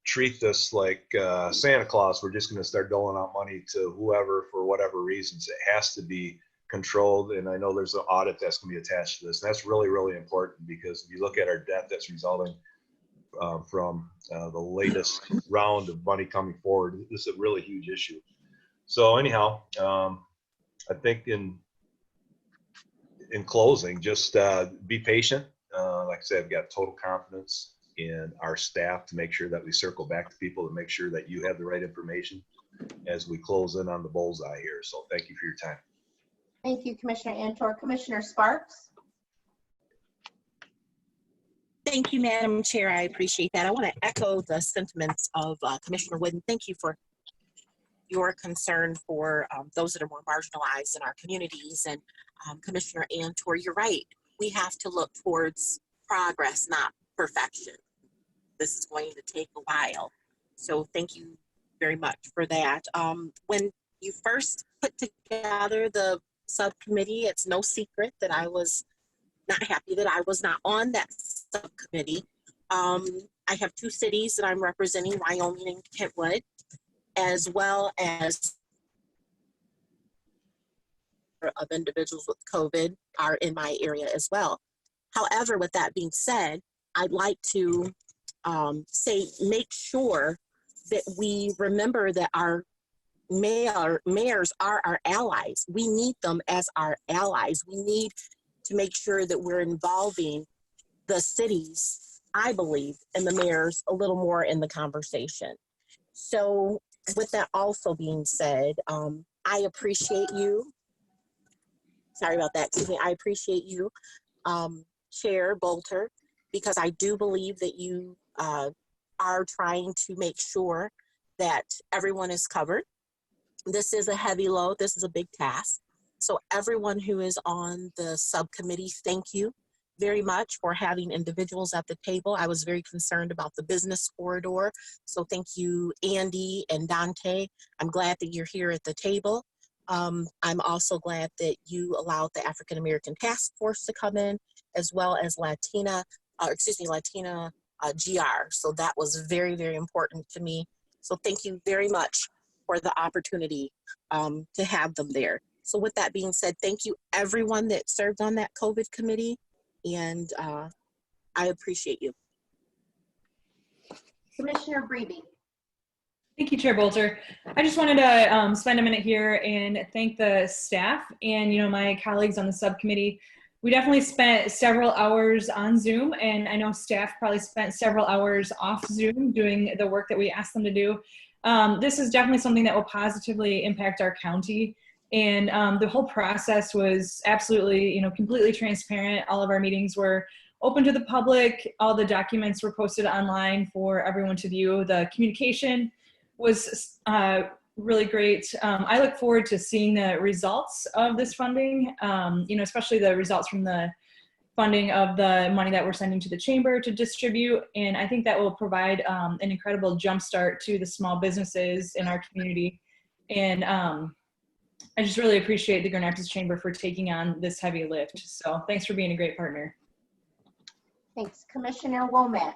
Speaker 16: treat this like Santa Claus. We're just going to start doling out money to whoever for whatever reasons. It has to be controlled, and I know there's an audit that's going to be attached to this. And that's really, really important, because if you look at our debt that's resulting from the latest round of money coming forward, this is a really huge issue. So anyhow, I think in closing, just be patient. Like I said, I've got total confidence in our staff to make sure that we circle back to people to make sure that you have the right information as we close in on the bullseye here. So thank you for your time.
Speaker 1: Thank you, Commissioner Antor. Commissioner Sparks?
Speaker 8: Thank you, Madam Chair. I appreciate that. I want to echo the sentiments of Commissioner Wooden. Thank you for your concern for those that are more marginalized in our communities. And Commissioner Antor, you're right. We have to look towards progress, not perfection. This is going to take a while. So thank you very much for that. When you first put together the subcommittee, it's no secret that I was not happy that I was not on that subcommittee. I have two cities that I'm representing, Wyoming and Kentwood, as well as of individuals with COVID are in my area as well. However, with that being said, I'd like to make sure that we remember that our mayors are our allies. We need them as our allies. We need to make sure that we're involving the cities, I believe, and the mayors a little more in the conversation. So with that also being said, I appreciate you. Sorry about that. Excuse me. I appreciate you, Chair Bolter, because I do believe that you are trying to make sure that everyone is covered. This is a heavy load. This is a big task. So everyone who is on the subcommittee, thank you very much for having individuals at the table. I was very concerned about the business corridor. So thank you, Andy and Dante. I'm glad that you're here at the table. I'm also glad that you allowed the African American Task Force to come in, as well as Latina GR. So that was very, very important to me. So thank you very much for the opportunity to have them there. So with that being said, thank you everyone that served on that COVID committee, and I appreciate you.
Speaker 1: Commissioner Breeby?
Speaker 5: Thank you, Chair Bolter. I just wanted to spend a minute here and thank the staff and my colleagues on the subcommittee. We definitely spent several hours on Zoom, and I know staff probably spent several hours off Zoom doing the work that we asked them to do. This is definitely something that will positively impact our county. And the whole process was absolutely, completely transparent. All of our meetings were open to the public. All the documents were posted online for everyone to view. The communication was really great. I look forward to seeing the results of this funding, especially the results from the funding of the money that we're sending to the chamber to distribute. And I think that will provide an incredible jumpstart to the small businesses in our community. And I just really appreciate the Grand Rapids Chamber for taking on this heavy lift. So thanks for being a great partner.
Speaker 1: Thanks. Commissioner Womack?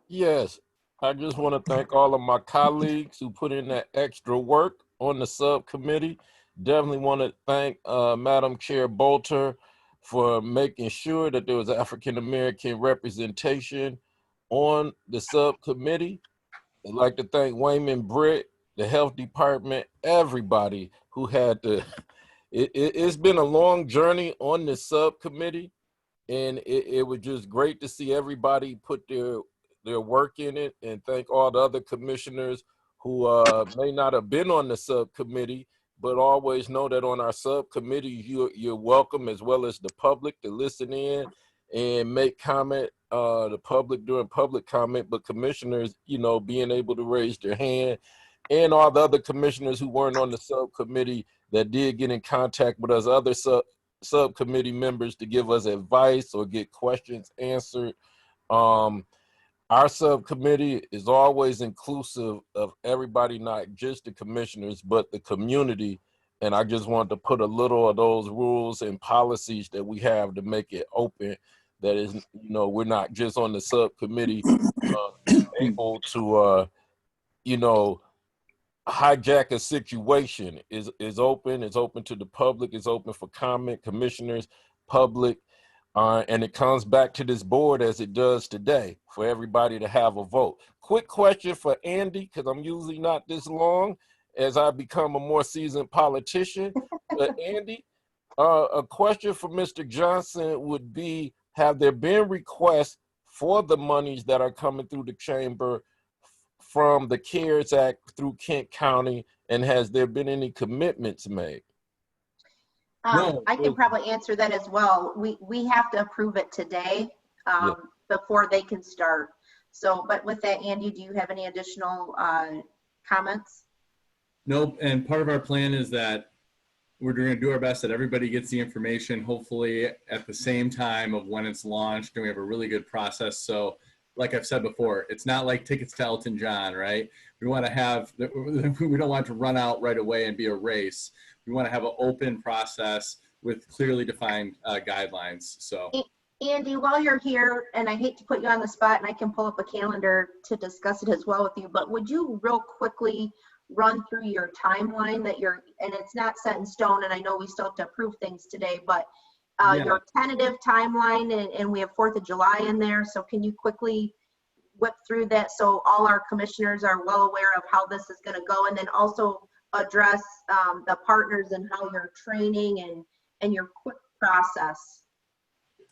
Speaker 15: Yes, I just want to thank all of my colleagues who put in that extra work on the subcommittee. Definitely want to thank Madam Chair Bolter for making sure that there was African American representation on the subcommittee. I'd like to thank Wayman Britt, the health department, everybody who had to. It's been a long journey on the subcommittee, and it was just great to see everybody put their work in it, and thank all the other commissioners who may not have been on the subcommittee, but always know that on our subcommittee, you're welcome, as well as the public, to listen in and make comment, the public during public comment, but commissioners, being able to raise their hand, and all the other commissioners who weren't on the subcommittee that did get in contact with us, other subcommittee members, to give us advice or get questions answered. Our subcommittee is always inclusive of everybody, not just the commissioners, but the community. And I just wanted to put a little of those rules and policies that we have to make it open. That is, we're not just on the subcommittee able to, hijack a situation. Is open. It's open to the public. It's open for comment, commissioners, public. And it comes back to this board as it does today for everybody to have a vote. Quick question for Andy, because I'm usually not this long as I become a more seasoned politician. But Andy, a question for Mr. Johnson would be, have there been requests for the monies that are coming through the chamber from the CARES Act through Kent County, and has there been any commitments made?
Speaker 18: No,
Speaker 1: I can probably answer that as well. We have to approve it today before they can start. So, but with that, Andy, do you have any additional comments?
Speaker 18: Nope. And part of our plan is that we're going to do our best that everybody gets the information, hopefully at the same time of when it's launched, and we have a really good process. So like I've said before, it's not like tickets to Elton John, right? We want to have, we don't want to run out right away and be a race. We want to have an open process with clearly defined guidelines. So
Speaker 1: Andy, while you're here, and I hate to put you on the spot, and I can pull up a calendar to discuss it as well with you, but would you real quickly run through your timeline that you're, and it's not set in stone, and I know we still have to approve things today, but your tentative timeline, and we have 4th of July in there, so can you quickly whip through that so all our commissioners are well aware of how this is going to go, and then also address the partners and how you're training and your quick process?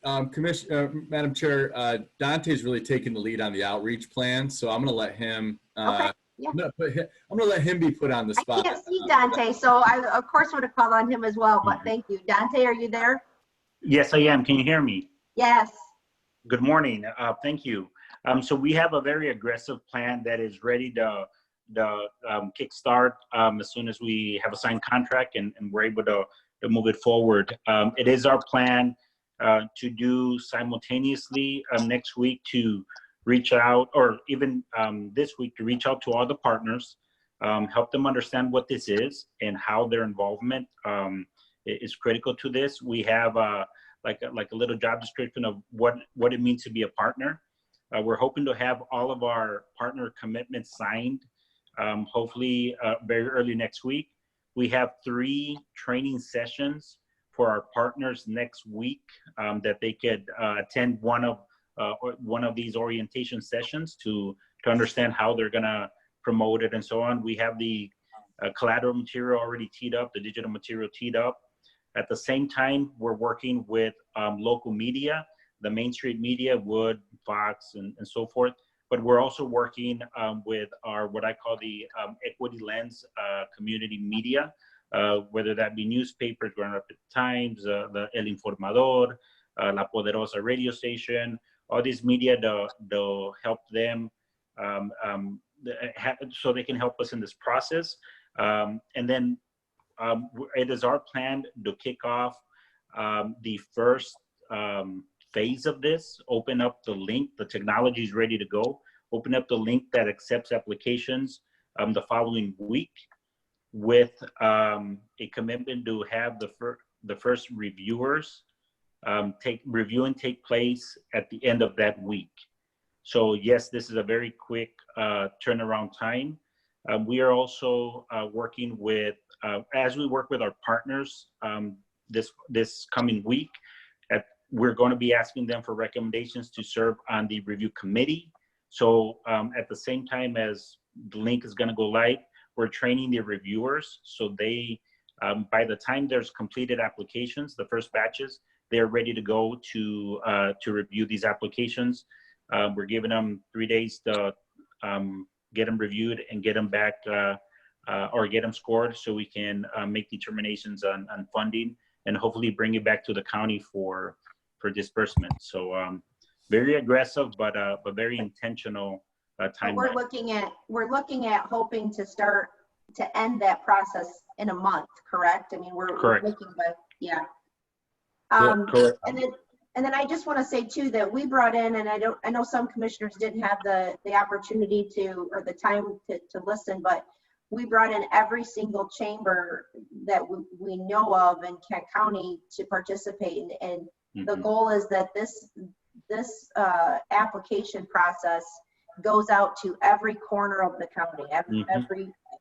Speaker 18: Madam Chair, Dante's really taken the lead on the outreach plan, so I'm going to let him.
Speaker 1: Okay. Yeah.
Speaker 18: I'm going to let him be put on the spot.
Speaker 1: I can't see Dante, so I of course would have called on him as well, but thank you. Dante, are you there?
Speaker 19: Yes, I am. Can you hear me?
Speaker 1: Yes.
Speaker 19: Good morning. Thank you. So we have a very aggressive plan that is ready to kickstart as soon as we have a signed contract and we're able to move it forward. It is our plan to do simultaneously next week to reach out, or even this week to reach out to all the partners, help them understand what this is and how their involvement is critical to this. We have like a little job description of what it means to be a partner. We're hoping to have all of our partner commitments signed, hopefully very early next week. We have 3 training sessions for our partners next week that they could attend one of these orientation sessions to understand how they're gonna promote it and so on. We have the collateral material already teed up, the digital material teed up. At the same time, we're working with local media, the Main Street media, Wood, Fox, and so forth. But we're also working with our, what I call the Equity Lens community media, whether that be newspapers, Grand Rapids Times, the El Informador, La Poderosa radio station, all these media to help them so they can help us in this process. And then it is our plan to kick off the first phase of this, open up the link, the technology is ready to go, open up the link that accepts applications the following week with a commitment to have the first reviewers take place at the end of that week. So yes, this is a very quick turnaround time. We are also working with, as we work with our partners this coming week, we're going to be asking them for recommendations to serve on the review committee. So at the same time as the link is going to go live, we're training the reviewers. So they, by the time there's completed applications, the first batches, they're ready to go to review these applications. We're giving them 3 days to get them reviewed and get them back or get them scored so we can make determinations on funding and hopefully bring it back to the county for disbursement. So very aggressive, but very intentional timeline.
Speaker 1: We're looking at hoping to end that process in a month, correct? I mean, we're
Speaker 19: correct.
Speaker 1: looking, but yeah.
Speaker 19: Correct.
Speaker 1: And then I just want to say too that we brought in, and I know some commissioners didn't have the opportunity to or the time to listen, but we brought in every single chamber that we know of in Kent County to participate, and the goal is that this application process goes out to every corner of the county.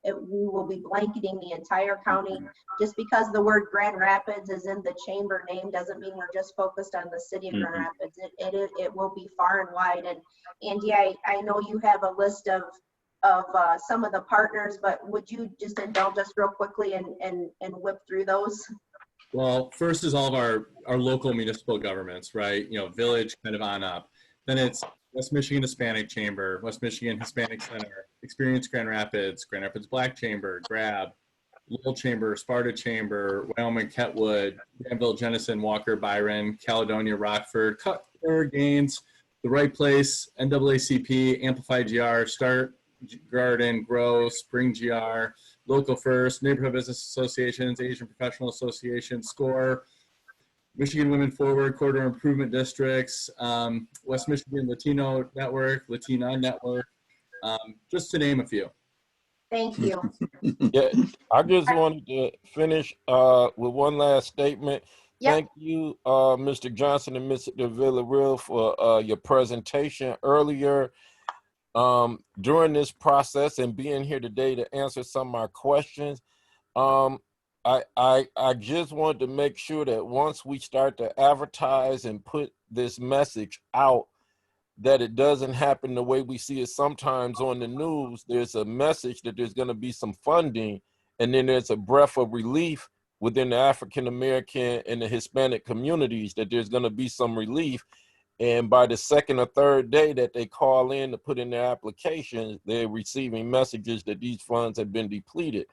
Speaker 1: We will be blanketing the entire county. Just because the word Grand Rapids is in the chamber name doesn't mean we're just focused on the city of Grand Rapids. It will be far and wide. And Andy, I know you have a list of some of the partners, but would you just indulge us real quickly and whip through those?
Speaker 18: Well, first is all of our local municipal governments, right? You know, village kind of on up. Then it's West Michigan Hispanic Chamber, West Michigan Hispanic Center, Experience Grand Rapids Black Chamber, GRAB, Lowell Chamber, Sparta Chamber, Wyoming, Ketwood, Danville, Jenison, Walker, Byron, Caledonia, Rockford, Cutler, Gaines, The Right Place, NAACP, Amplify GR, Start Garden, Grow, Spring GR, Local First, Neighborhood Business Associations, Asian Professional Association, SCORE, Michigan Women Forward, Corridor Improvement Districts, West Michigan Latino Network, Latina Network, just to name a few.
Speaker 1: Thank you.
Speaker 15: Yeah, I just wanted to finish with one last statement.
Speaker 1: Yep.
Speaker 15: Thank you, Mr. Johnson and Mr. Villarreal for your presentation earlier during this process and being here today to answer some of my questions. I just wanted to make sure that once we start to advertise and put this message out, that it doesn't happen the way we see it sometimes on the news. There's a message that there's going to be some funding, and then there's a breath of relief within the African American and the Hispanic communities that there's going to be some relief. And by the second or third day that they call in to put in their applications, they're receiving messages that these funds have been depleted.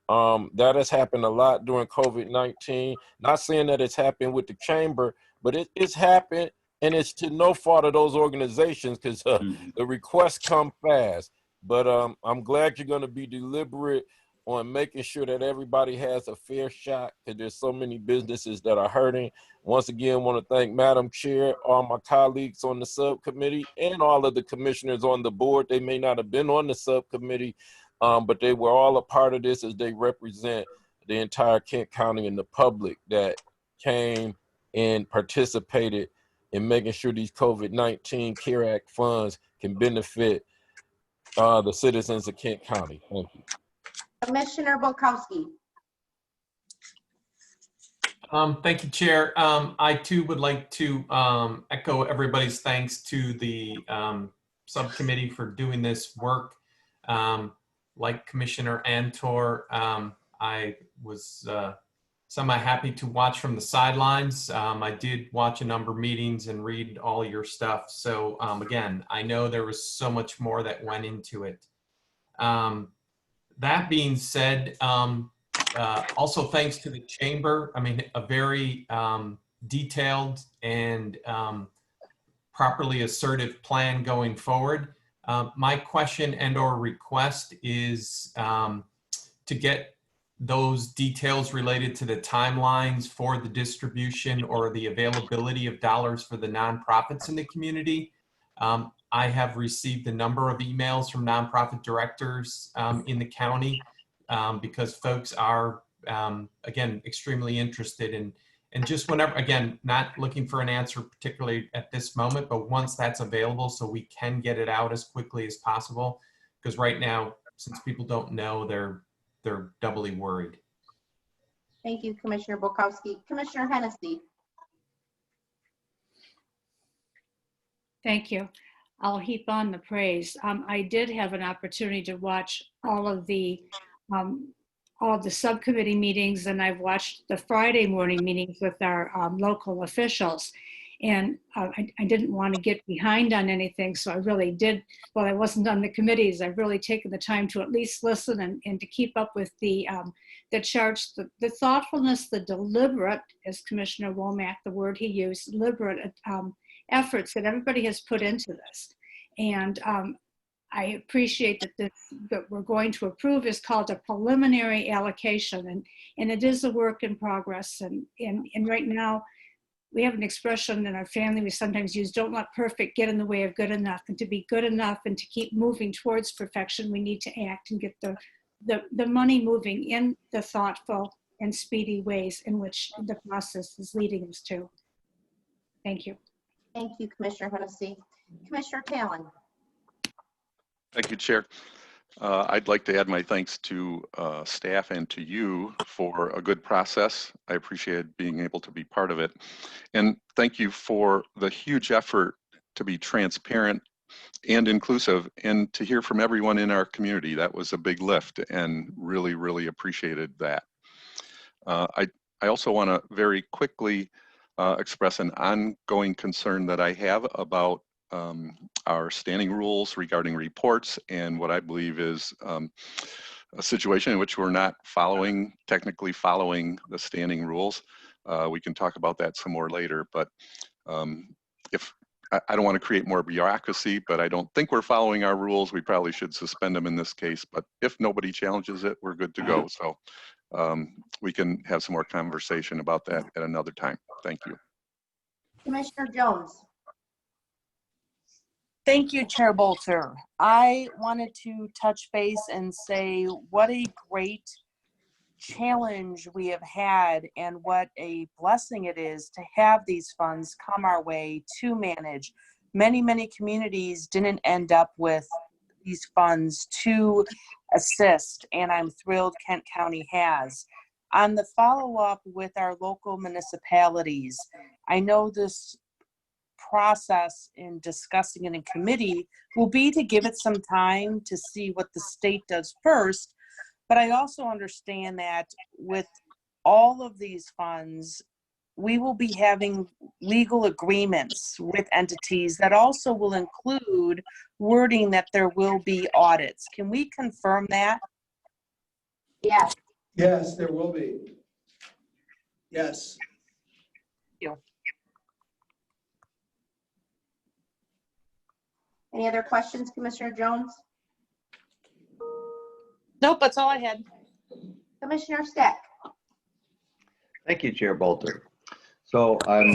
Speaker 15: That has happened a lot during COVID-19. Not saying that it's happened with the chamber, but it's happened. And it's to no fault of those organizations because the requests come fast. But I'm glad you're going to be deliberate on making sure that everybody has a fair shot because there's so many businesses that are hurting. Once again, I want to thank Madam Chair, all my colleagues on the subcommittee, and all of the commissioners on the board. They may not have been on the subcommittee, but they were all a part of this as they represent the entire Kent County and the public that came and participated in making sure these COVID-19 CARE Act funds can benefit the citizens of Kent County. Thank you.
Speaker 1: Commissioner Bolkowski.
Speaker 20: Thank you, Chair. I too would like to echo everybody's thanks to the subcommittee for doing this work. Like Commissioner Antor, I was semi-happy to watch from the sidelines. I did watch a number of meetings and read all your stuff. So again, I know there was so much more that went into it. That being said, also thanks to the chamber. I mean, a very detailed and properly assertive plan going forward. My question and or request is to get those details related to the timelines for the distribution or the availability of dollars for the nonprofits in the community. I have received a number of emails from nonprofit directors in the county because folks are, again, extremely interested in, and just whenever, again, not looking for an answer particularly at this moment, but once that's available so we can get it out as quickly as possible. Because right now, since people don't know, they're doubly worried.
Speaker 1: Thank you, Commissioner Bolkowski. Commissioner Hennessy.
Speaker 21: Thank you. I'll heap on the praise. I did have an opportunity to watch all of the subcommittee meetings, and I've watched the Friday morning meetings with our local officials. And I didn't want to get behind on anything, so I really did. While I wasn't on the committees, I've really taken the time to at least listen and to keep up with the charts, the thoughtfulness, the deliberate, as Commissioner Womack, the word he used, deliberate efforts that everybody has put into this. And I appreciate that we're going to approve is called a preliminary allocation, and it is a work in progress. And right now, we have an expression in our family we sometimes use, don't let perfect get in the way of good enough. And to be good enough and to keep moving towards perfection, we need to act and get the money moving in the thoughtful and speedy ways in which the process is leading us to. Thank you.
Speaker 1: Thank you, Commissioner Hennessy. Commissioner Talon.
Speaker 6: Thank you, Chair. I'd like to add my thanks to staff and to you for a good process. I appreciate being able to be part of it. And thank you for the huge effort to be transparent and inclusive and to hear from everyone in our community. That was a big lift and really, really appreciated that. I also want to very quickly express an ongoing concern that I have about our standing rules regarding reports and what I believe is a situation in which we're not technically following the standing rules. We can talk about that some more later, but if I don't want to create more bureaucracy, but I don't think we're following our rules, we probably should suspend them in this case. But if nobody challenges it, we're good to go. So we can have some more conversation about that at another time. Thank you.
Speaker 1: Commissioner Jones.
Speaker 10: Thank you, Chair Bolter. I wanted to touch base and say what a great challenge we have had and what a blessing it is to have these funds come our way to manage. Many communities didn't end up with these funds to assist, and I'm thrilled Kent County has. On the follow-up with our local municipalities, I know this process in discussing it in committee will be to give it some time to see what the state does first. But I also understand that with all of these funds, we will be having legal agreements with entities that also will include wording that there will be audits. Can we confirm that?
Speaker 1: Yes.
Speaker 7: Yes, there will be. Yes.
Speaker 10: Thank you.
Speaker 1: Any other questions, Commissioner Jones?
Speaker 10: Nope, that's all I had.
Speaker 1: Commissioner Steck.
Speaker 9: Thank you, Chair Bolter. So I'm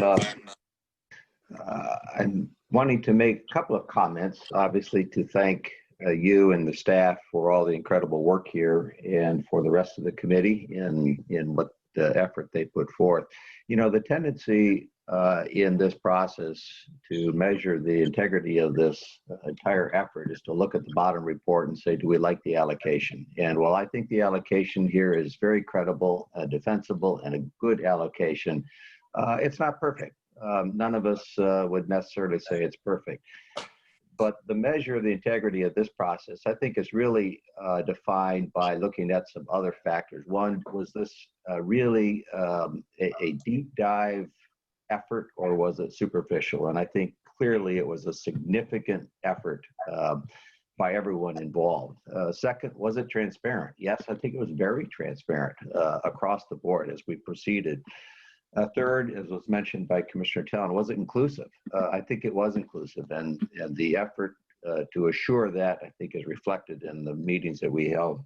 Speaker 9: wanting to make a couple of comments, obviously to thank you and the staff for all the incredible work here and for the rest of the committee in what the effort they put forth. You know, the tendency in this process to measure the integrity of this entire effort is to look at the bottom report and say, do we like the allocation? And while I think the allocation here is very credible, defensible, and a good allocation, it's not perfect. None of us would necessarily say it's perfect. But the measure of the integrity of this process, I think, is really defined by looking at some other factors. One, was this really a deep dive effort, or was it superficial? And I think clearly it was a significant effort by everyone involved. Second, was it transparent? Yes, I think it was very transparent across the board as we proceeded. Third, as was mentioned by Commissioner Tallon, was it inclusive? I think it was inclusive, and the effort to assure that, I think, is reflected in the meetings that we held.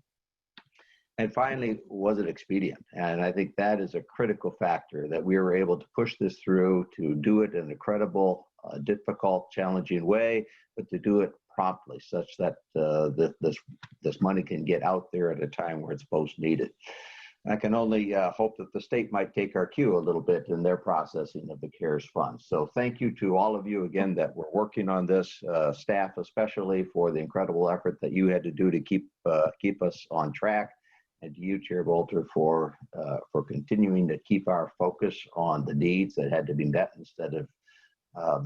Speaker 9: And finally, was it expedient? And I think that is a critical factor, that we were able to push this through, to do it in a credible, difficult, challenging way, but to do it promptly, such that this money can get out there at a time where it's most needed. I can only hope that the state might take our cue a little bit in their processing of the CARES funds. So thank you to all of you again that were working on this, staff especially, for the incredible effort that you had to do to keep us on track, and to you, Chair Bolter, for continuing to keep our focus on the needs that had to be met instead of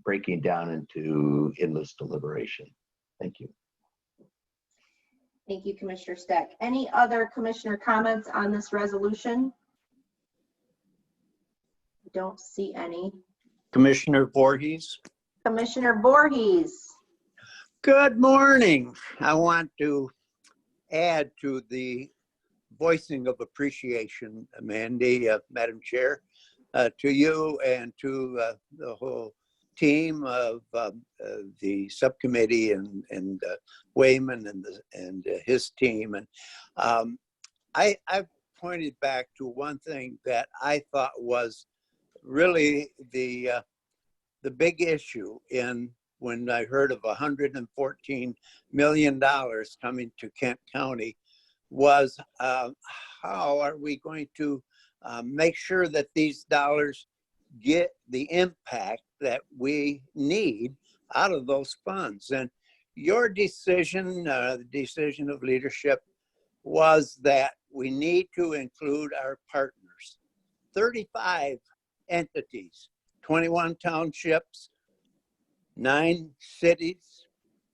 Speaker 9: breaking down into endless deliberation. Thank you.
Speaker 1: Thank you, Commissioner Steck. Any other commissioner comments on this resolution? I don't see any.
Speaker 22: Commissioner Voorhees.
Speaker 1: Commissioner Voorhees.
Speaker 22: Good morning. I want to add to the voicing of appreciation, Mandy, Madam Chair, to you and to the whole team of the subcommittee and Wayman and his team. And I pointed back to one thing that I thought was really the big issue when I heard of $114 million coming to Kent County, was how are we going to make sure that these dollars get the impact that we need out of those funds. And your decision, the decision of leadership, was that we need to include our partners. 35 entities, 21 townships, 9 cities,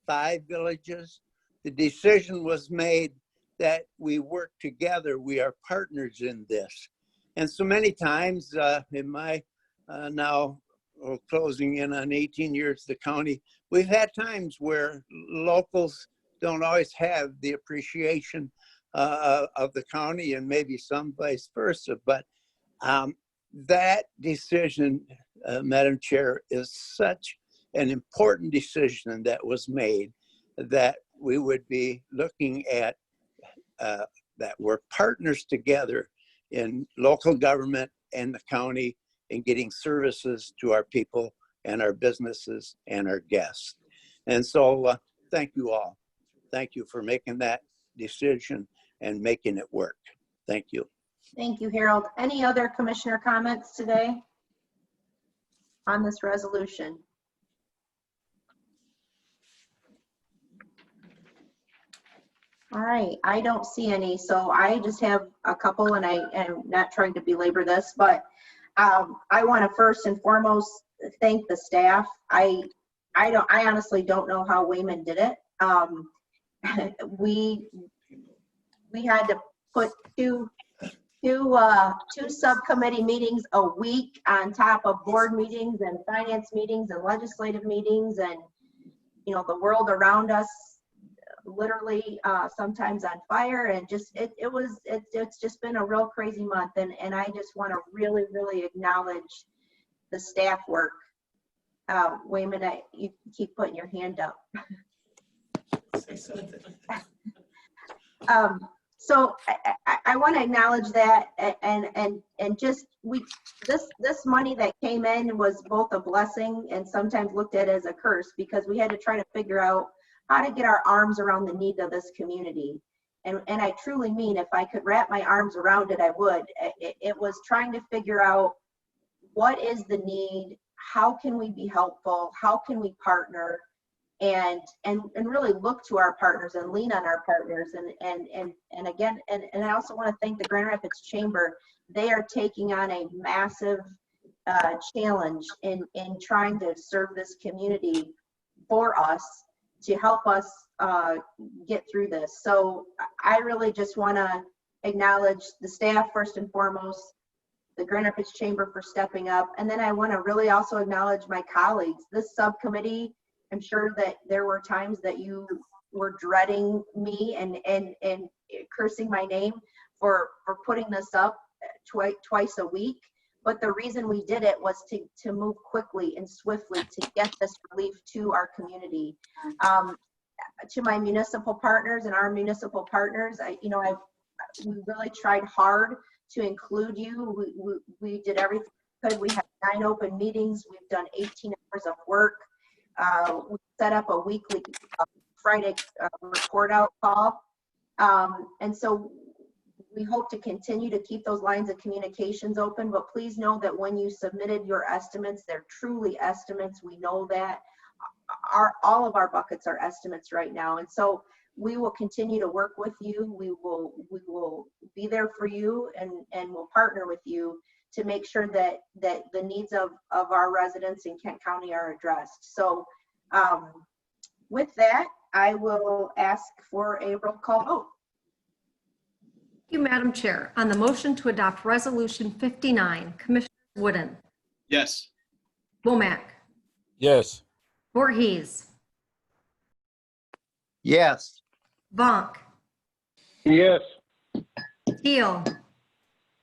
Speaker 22: 5 villages. The decision was made that we work together. We are partners in this. And so many times in my now closing in on 18 years the county, we've had times where locals don't always have the appreciation of the county and maybe some vice versa. But that decision, Madam Chair, is such an important decision that was made that we would be looking at that we're partners together in local government and the county in getting services to our people and our businesses and our guests. And so thank you all. Thank you for making that decision and making it work. Thank you.
Speaker 1: Thank you, Harold. Any other commissioner comments today on this resolution? All right, I don't see any, so I just have a couple, and I am not trying to belabor this, but I want to first and foremost thank the staff. I honestly don't know how Wayman did it. We had to put two subcommittee meetings a week on top of board meetings and finance meetings and legislative meetings, and the world around us literally sometimes on fire, and just it's just been a real crazy month, and I just want to really acknowledge the staff work. Wayman, you keep putting your hand up.
Speaker 7: Say something.
Speaker 1: So I want to acknowledge that, and just this money that came in was both a blessing and sometimes looked at as a curse, because we had to try to figure out how to get our arms around the need of this community. And I truly mean, if I could wrap my arms around it, I would. It was trying to figure out what is the need, how can we be helpful, how can we partner, and really look to our partners and lean on our partners. And again, and I also want to thank the Grand Rapids Chamber. They are taking on a massive challenge in trying to serve this community for us, to help us get through this. So I really just want to acknowledge the staff first and foremost, the Grand Rapids Chamber for stepping up, and then I want to really also acknowledge my colleagues. This subcommittee, I'm sure that there were times that you were dreading me and cursing my name for putting this up twice a week. But the reason we did it was to move quickly and swiftly to get this relief to our community. To my municipal partners and our municipal partners, we really tried hard to include you. We did everything we could. We had 9 open meetings. We've done 18 hours of work. We set up a weekly Friday report out call. And so we hope to continue to keep those lines of communications open, but please know that when you submitted your estimates, they're truly estimates. We know that all of our buckets are estimates right now. And so we will continue to work with you. We will be there for you, and we'll partner with you to make sure that the needs of our residents in Kent County are addressed. So with that, I will ask for a roll call vote.
Speaker 2: Thank you, Madam Chair. On the motion to adopt Resolution 59, Commissioner Wooden,
Speaker 3: Yes.
Speaker 2: Womack,
Speaker 15: Yes.
Speaker 2: Voorhees,
Speaker 22: Yes.
Speaker 2: Vonk,
Speaker 4: Yes.
Speaker 2: Teal,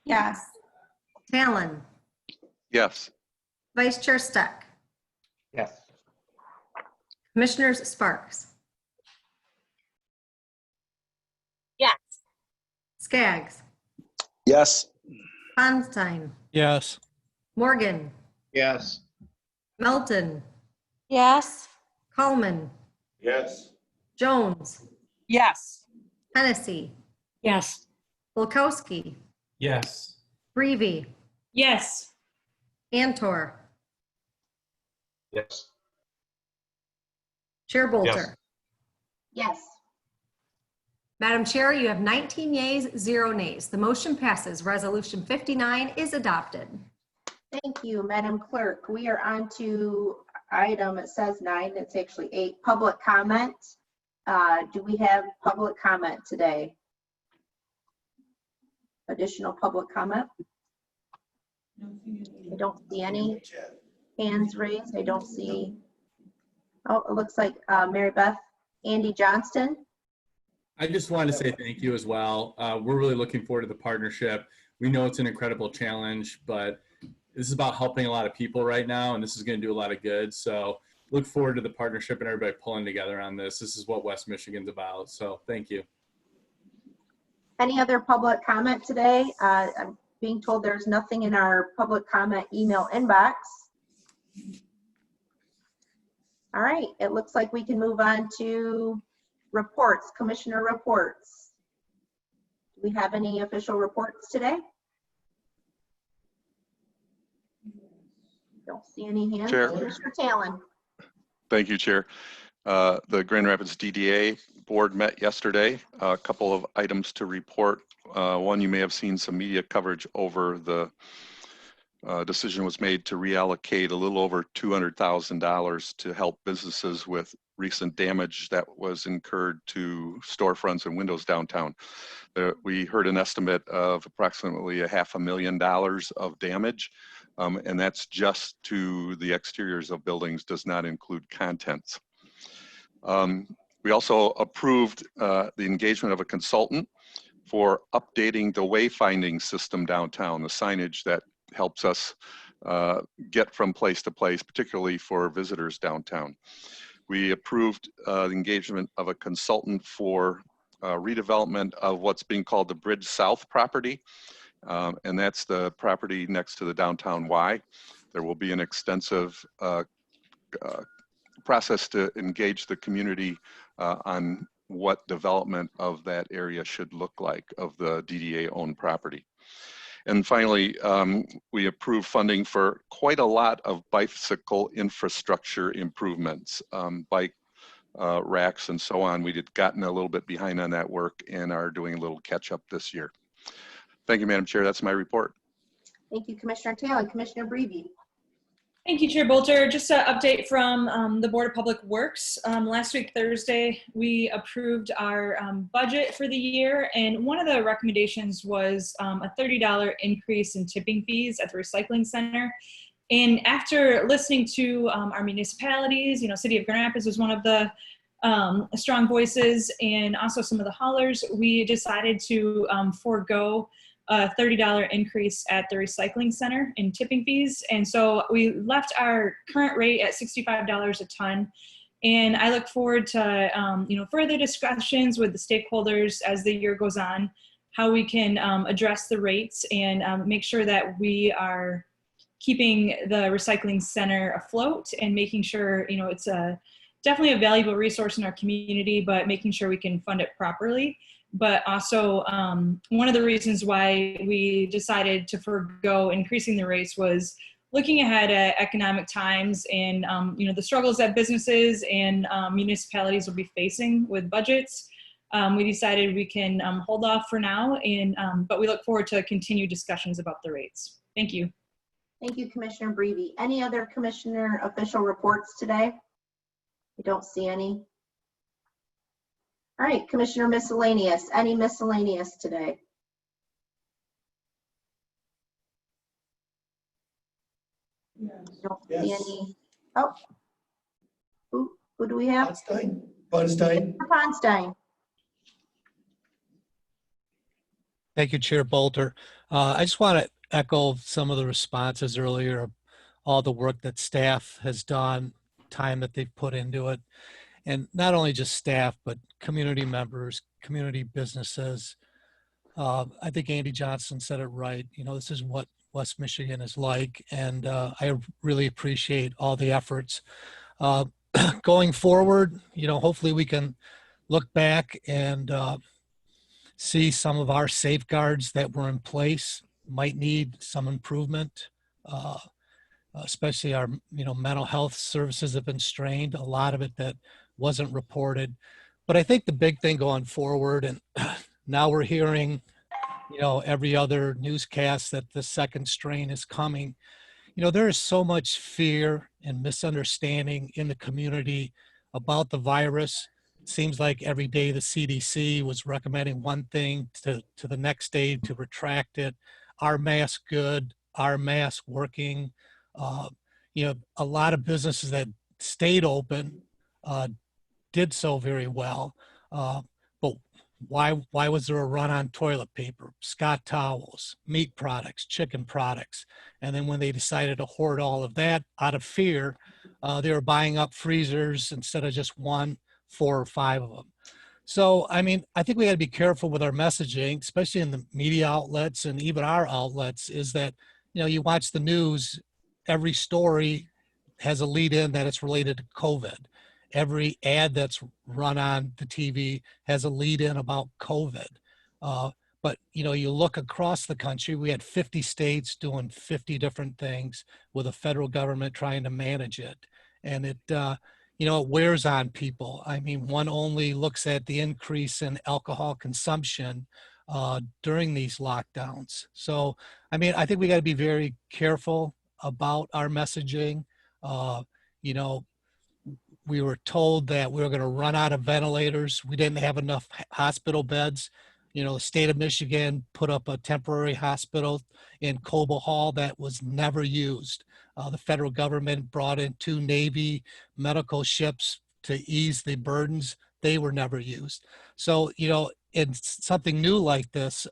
Speaker 21: Yes.
Speaker 2: Talon,
Speaker 6: Yes.
Speaker 2: Vice Chair Steck,
Speaker 9: Yes.
Speaker 2: Commissioners Sparks,
Speaker 10: Yes.
Speaker 2: Skaggs,
Speaker 4: Yes.
Speaker 2: Constein,
Speaker 4: Yes.
Speaker 2: Morgan,
Speaker 4: Yes.
Speaker 2: Melton,
Speaker 10: Yes.
Speaker 2: Coleman,
Speaker 4: Yes.
Speaker 2: Jones,
Speaker 10: Yes.
Speaker 2: Hennessy,
Speaker 21: Yes.
Speaker 2: Bulkowski,
Speaker 20: Yes.
Speaker 2: Breivy,
Speaker 5: Yes.
Speaker 2: Antor,
Speaker 16: Yes.
Speaker 2: Chair Bolter.
Speaker 1: Yes.
Speaker 2: Madam Chair, you have 19 yeas, 0 nays. The motion passes. Resolution 59 is adopted.
Speaker 1: Thank you, Madam Clerk. We are on to item, it says 9, it's actually 8, public comment. Do we have public comment today? Additional public comment? I don't see any hands raised. I don't see. Oh, it looks like Mary Beth. Andy Johnston.
Speaker 18: I just wanted to say thank you as well. We're really looking forward to the partnership. We know it's an incredible challenge, but this is about helping a lot of people right now, and this is going to do a lot of good. So look forward to the partnership and everybody pulling together on this. This is what West Michigan's about. So thank you.
Speaker 1: Any other public comment today? I'm being told there's nothing in our public comment email inbox. All right, it looks like we can move on to reports, commissioner reports. Do we have any official reports today? Don't see any hands.
Speaker 6: Chair.
Speaker 1: Commissioner Talon.
Speaker 6: Thank you, Chair. The Grand Rapids DDA board met yesterday. A couple of items to report. One, you may have seen some media coverage over the decision was made to reallocate a little over $200,000 to help businesses with recent damage that was incurred to storefronts and windows downtown. We heard an estimate of approximately $500,000 of damage, and that's just to the exteriors of buildings, does not include contents. We also approved the engagement of a consultant for updating the wayfinding system downtown, the signage that helps us get from place to place, particularly for visitors downtown. We approved the engagement of a consultant for redevelopment of what's being called the Bridge South property, and that's the property next to the downtown Y. There will be an extensive process to engage the community on what development of that area should look like of the DDA owned property. And finally, we approved funding for quite a lot of bicycle infrastructure improvements, bike racks and so on. We had gotten a little bit behind on that work and are doing a little catch up this year. Thank you, Madam Chair. That's my report.
Speaker 1: Thank you, Commissioner Talon. Commissioner Breve.
Speaker 5: Thank you, Chair Bolter. Just an update from the Board of Public Works. Last week, Thursday, we approved our budget for the year, and one of the recommendations was a $30 increase in tipping fees at the recycling center. And after listening to our municipalities, City of Grand Rapids was one of the strong voices, and also some of the haulers, we decided to forego a $30 increase at the recycling center in tipping fees. And so we left our current rate at $65 a ton. And I look forward to further discussions with the stakeholders as the year goes on, how we can address the rates and make sure that we are keeping the recycling center afloat and making sure, it's definitely a valuable resource in our community, but making sure we can fund it properly. But also, one of the reasons why we decided to forego increasing the rates was looking ahead at economic times and the struggles that businesses and municipalities will be facing with budgets. We decided we can hold off for now, but we look forward to continued discussions about the rates. Thank you.
Speaker 1: Thank you, Commissioner Breve. Any other commissioner official reports today? I don't see any. All right, Commissioner Miscellaneous. Any miscellaneous today? Don't see any. Oh, who do we have?
Speaker 7: Ponstein.
Speaker 1: Ponstein.
Speaker 11: Thank you, Chair Bolter. I just want to echo some of the responses earlier of all the work that staff has done, time that they've put into it. And not only just staff, but community members, community businesses. I think Andy Johnson said it right. This is what West Michigan is like. And I really appreciate all the efforts. Going forward, hopefully we can look back and see some of our safeguards that were in place might need some improvement. Especially our, mental health services have been strained, a lot of it that wasn't reported. But I think the big thing going forward, and now we're hearing, every other newscast that the second strain is coming. There is so much fear and misunderstanding in the community about the virus. It seems like every day the CDC was recommending one thing to the next day to retract it. Are masks good? Are masks working? A lot of businesses that stayed open did so very well. But why was there a run on toilet paper, Scott towels, meat products, chicken products? And then when they decided to hoard all of that out of fear, they were buying up freezers instead of just 1, 4 or 5 of them. So, I mean, I think we got to be careful with our messaging, especially in the media outlets and even our outlets, is that, you watch the news, every story has a lead in that it's related to COVID. Every ad that's run on the TV has a lead in about COVID. But, you look across the country, we had 50 states doing 50 different things with the federal government trying to manage it. And it wears on people. I mean, one only looks at the increase in alcohol consumption during these lockdowns. So, I mean, I think we got to be very careful about our messaging. You know, we were told that we were going to run out of ventilators. We didn't have enough hospital beds. The state of Michigan put up a temporary hospital in Coble Hall that was never used. The federal government brought in 2 Navy medical ships to ease the burdens. They were never used. So, in something new like this,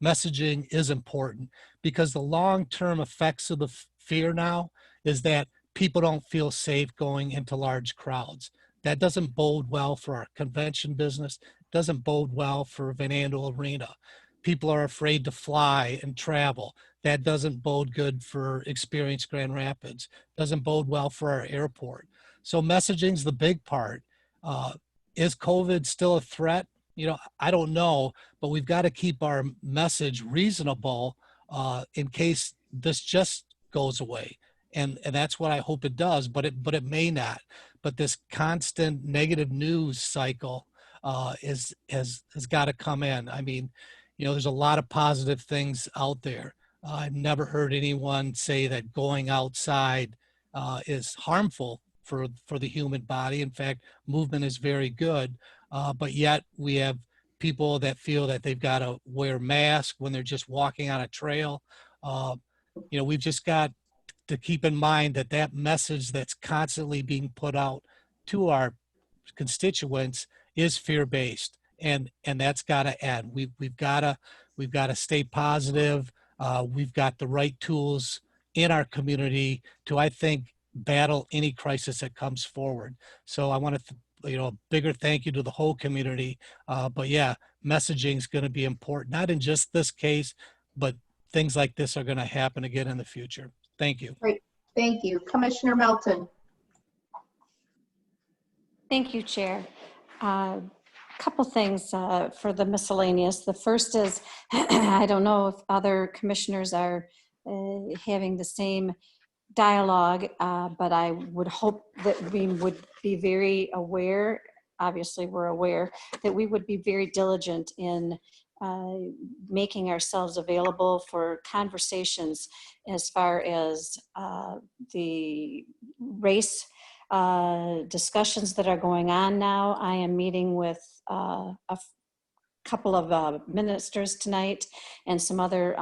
Speaker 11: messaging is important, because the long-term effects of the fear now is that people don't feel safe going into large crowds. That doesn't bode well for our convention business, doesn't bode well for Van Andel Arena. People are afraid to fly and travel. That doesn't bode good for Experience Grand Rapids, doesn't bode well for our airport. So messaging's the big part. Is COVID still a threat? I don't know, but we've got to keep our message reasonable in case this just goes away. And that's what I hope it does, but it may not. But this constant negative news cycle has got to come in. I mean, there's a lot of positive things out there. I've never heard anyone say that going outside is harmful for the human body. In fact, movement is very good, but yet we have people that feel that they've got to wear masks when they're just walking on a trail. We've just got to keep in mind that message that's constantly being put out to our constituents is fear-based, and that's got to end. We've got to stay positive. We've got the right tools in our community to, I think, battle any crisis that comes forward. So I want to, a bigger thank you to the whole community. But yeah, messaging is going to be important, not in just this case, but things like this are going to happen again in the future. Thank you.
Speaker 1: Great. Thank you. Commissioner Melton.
Speaker 21: Thank you, Chair. Couple things for the miscellaneous. The first is, I don't know if other commissioners are having the same dialogue, but I would hope that we would be very aware, obviously we're aware, that we would be very diligent in making ourselves available for conversations as far as the race discussions that are going on now. I am meeting with a couple of ministers tonight and some other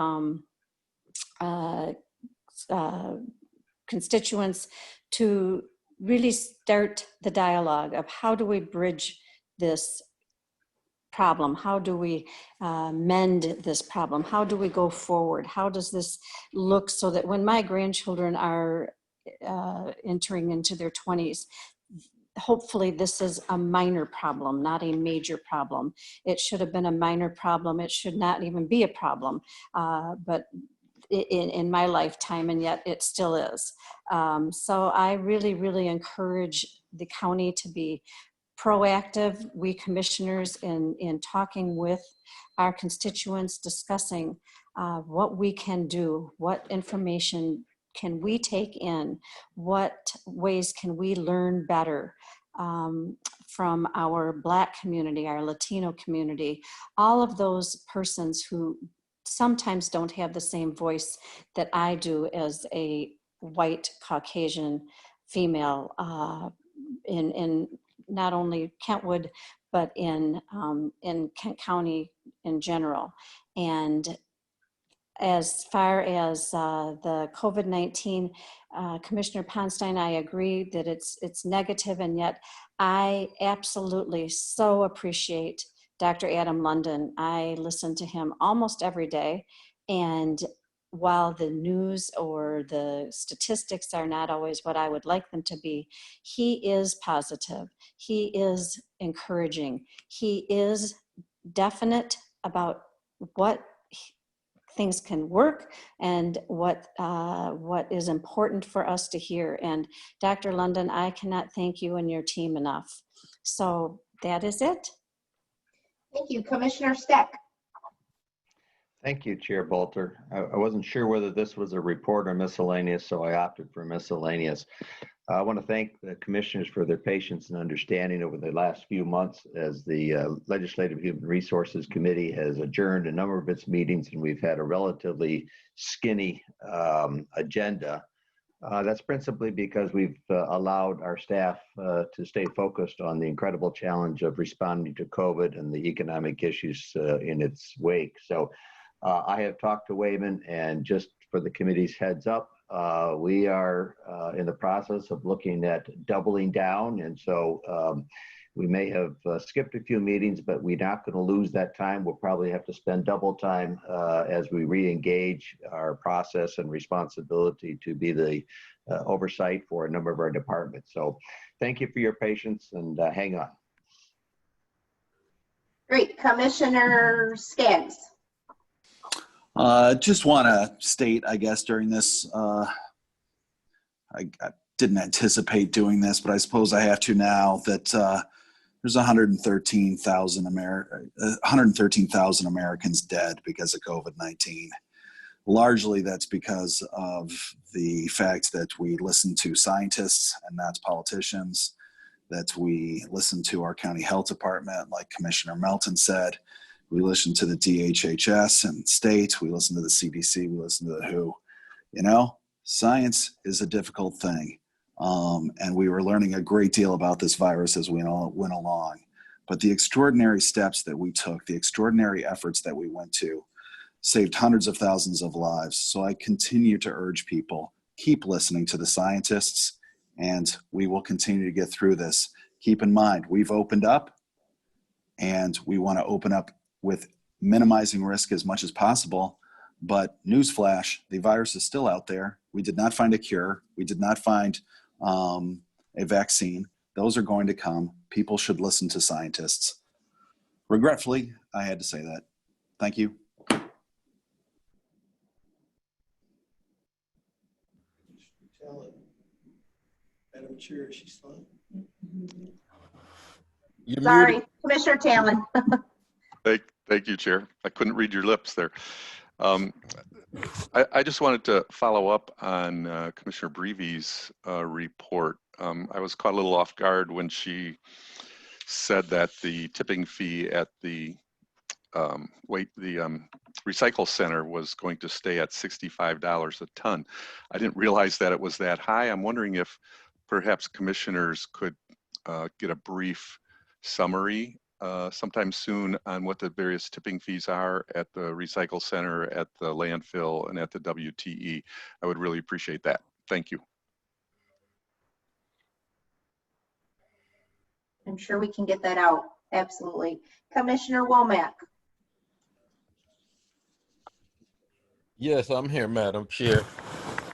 Speaker 21: constituents to really start the dialogue of how do we bridge this problem? How do we mend this problem? How do we go forward? How does this look so that when my grandchildren are entering into their 20s, hopefully this is a minor problem, not a major problem. It should have been a minor problem. It should not even be a problem, but in my lifetime, and yet it still is. So I really, really encourage the county to be proactive, we commissioners, in talking with our constituents, discussing what we can do, what information can we take in, what ways can we learn better from our Black community, our Latino community, all of those persons who sometimes don't have the same voice that I do as a white Caucasian female in not only Kentwood, but in Kent County in general. And as far as the COVID-19, Commissioner Ponstein, I agree that it's negative, and yet I absolutely so appreciate
Speaker 13: Dr. Adam London. I listen to him almost every day. And while the news or the statistics are not always what I would like them to be, he is positive. He is encouraging. He is definite about what things can work and what is important for us to hear. And Dr. London, I cannot thank you and your team enough. So that is it.
Speaker 1: Thank you. Commissioner Steck.
Speaker 9: Thank you, Chair Bolter. I wasn't sure whether this was a report or miscellaneous, so I opted for miscellaneous. I want to thank the commissioners for their patience and understanding over the last few months as the Legislative Human Resources Committee has adjourned a number of its meetings, and we've had a relatively skinny agenda. That's principally because we've allowed our staff to stay focused on the incredible challenge of responding to COVID and the economic issues in its wake. So I have talked to Wayman, and just for the committee's heads up, we are in the process of looking at doubling down. And so we may have skipped a few meetings, but we're not going to lose that time. We'll probably have to spend double time as we re-engage our process and responsibility to be the oversight for a number of our departments. So thank you for your patience, and hang on.
Speaker 1: Great. Commissioner Skaggs.
Speaker 14: Just want to state, I guess, during this, I didn't anticipate doing this, but I suppose I have to now, that there's 113,000 Americans dead because of COVID-19. Largely, that's because of the fact that we listen to scientists and not politicians, that we listen to our county health department, like Commissioner Melton said. We listen to the DHHS and state, we listen to the CDC, we listen to the WHO. You know, science is a difficult thing. And we were learning a great deal about this virus as we all went along. But the extraordinary steps that we took, the extraordinary efforts that we went to, saved hundreds of thousands of lives. So I continue to urge people, keep listening to the scientists, and we will continue to get through this. Keep in mind, we've opened up, and we want to open up with minimizing risk as much as possible. But newsflash, the virus is still out there. We did not find a cure. We did not find a vaccine. Those are going to come. People should listen to scientists. Regretfully, I had to say that. Thank you.
Speaker 7: Madam Chair, she's still
Speaker 1: Sorry, Commissioner Talon.
Speaker 6: Thank you, Chair. I couldn't read your lips there. I just wanted to follow up on Commissioner Breevy's report. I was caught a little off guard when she said that the tipping fee at the recycle center was going to stay at $65 a ton. I didn't realize that it was that high. I'm wondering if perhaps commissioners could get a brief summary sometime soon on what the various tipping fees are at the recycle center, at the landfill, and at the WTE. I would really appreciate that. Thank you.
Speaker 1: I'm sure we can get that out. Absolutely. Commissioner Womack.
Speaker 15: Yes, I'm here, Madam Chair.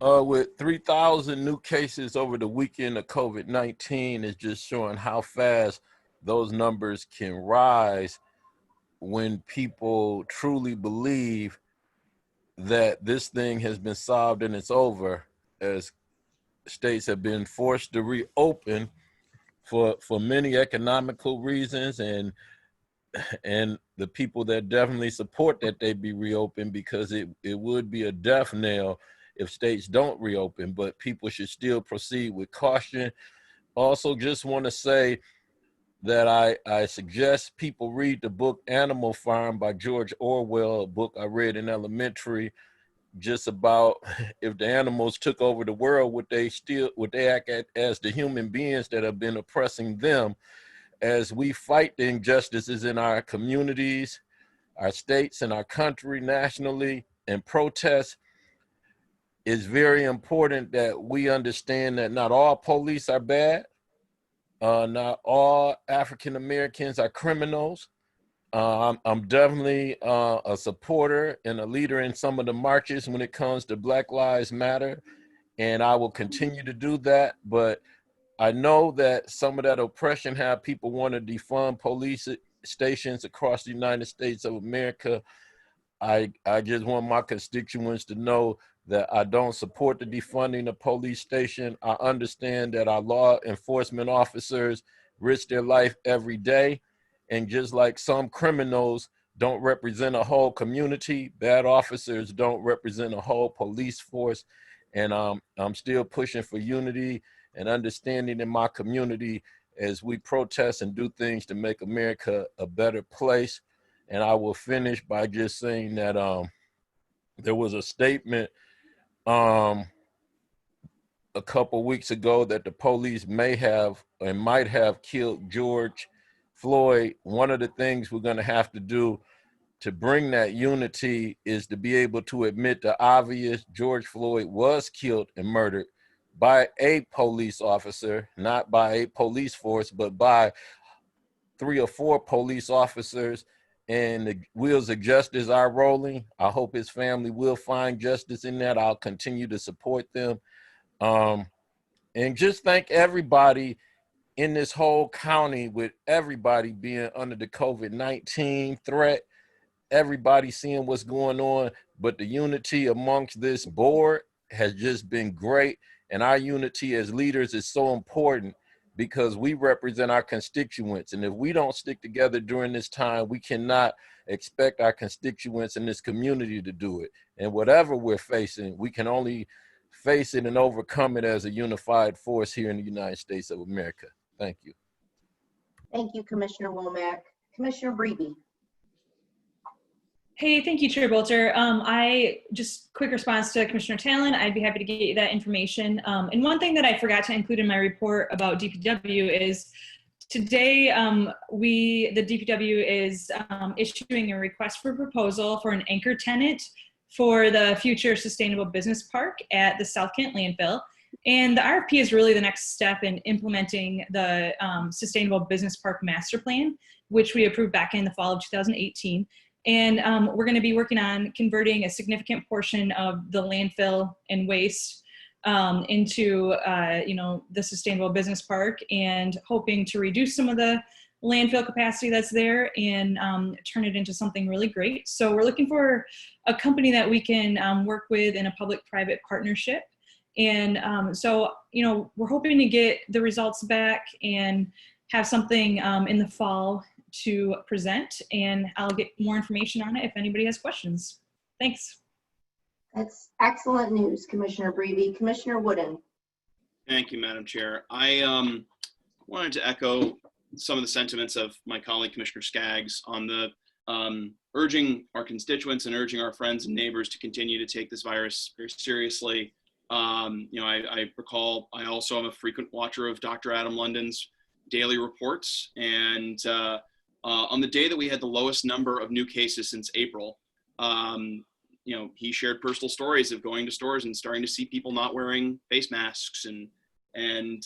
Speaker 15: With 3,000 new cases over the weekend of COVID-19, is just showing how fast those numbers can rise when people truly believe that this thing has been solved and it's over, as states have been forced to reopen for many economical reasons, and the people that definitely support that they be reopened, because it would be a death knell if states don't reopen, but people should still proceed with caution. Also, just want to say that I suggest people read the book Animal Farm by George Orwell, a book I read in elementary, just about if the animals took over the world, would they act as the human beings that have been oppressing them? As we fight the injustices in our communities, our states, and our country nationally, and protest, it's very important that we understand that not all police are bad. Not all African Americans are criminals. I'm definitely a supporter and a leader in some of the marches when it comes to Black Lives Matter, and I will continue to do that. But I know that some of that oppression have people want to defund police stations across the United States of America. I just want my constituents to know that I don't support the defunding of police station. I understand that our law enforcement officers risk their life every day. And just like some criminals don't represent a whole community, bad officers don't represent a whole police force. And I'm still pushing for unity and understanding in my community as we protest and do things to make America a better place. And I will finish by just saying that there was a statement a couple weeks ago that the police may have and might have killed George Floyd. One of the things we're going to have to do to bring that unity is to be able to admit the obvious. George Floyd was killed and murdered by a police officer, not by a police force, but by 3 or 4 police officers, and the wheels of justice are rolling. I hope his family will find justice in that. I'll continue to support them. And just thank everybody in this whole county, with everybody being under the COVID-19 threat, everybody seeing what's going on, but the unity amongst this board has just been great. And our unity as leaders is so important because we represent our constituents. And if we don't stick together during this time, we cannot expect our constituents in this community to do it. And whatever we're facing, we can only face it and overcome it as a unified force here in the United States of America. Thank you.
Speaker 1: Thank you, Commissioner Womack. Commissioner Breeby.
Speaker 5: Hey, thank you, Chair Bolter. I just quick response to Commissioner Talon. I'd be happy to get you that information. And one thing that I forgot to include in my report about DPW is today the DPW is issuing a request for proposal for an anchor tenant for the future sustainable business park at the South Kent landfill. And the RFP is really the next step in implementing the sustainable business park master plan, which we approved back in the fall of 2018. And we're going to be working on converting a significant portion of the landfill and waste into, the sustainable business park, and hoping to reduce some of the landfill capacity that's there and turn it into something really great. So we're looking for a company that we can work with in a public-private partnership. And so, we're hoping to get the results back and have something in the fall to present, and I'll get more information on it if anybody has questions. Thanks.
Speaker 1: That's excellent news, Commissioner Breeby. Commissioner Wooden.
Speaker 3: Thank you, Madam Chair. I wanted to echo some of the sentiments of my colleague, Commissioner Skaggs, on the urging our constituents and urging our friends and neighbors to continue to take this virus very seriously. I recall I also am a frequent watcher of Dr. Adam London's daily reports, and on the day that we had the lowest number of new cases since April, he shared personal stories of going to stores and starting to see people not wearing face masks and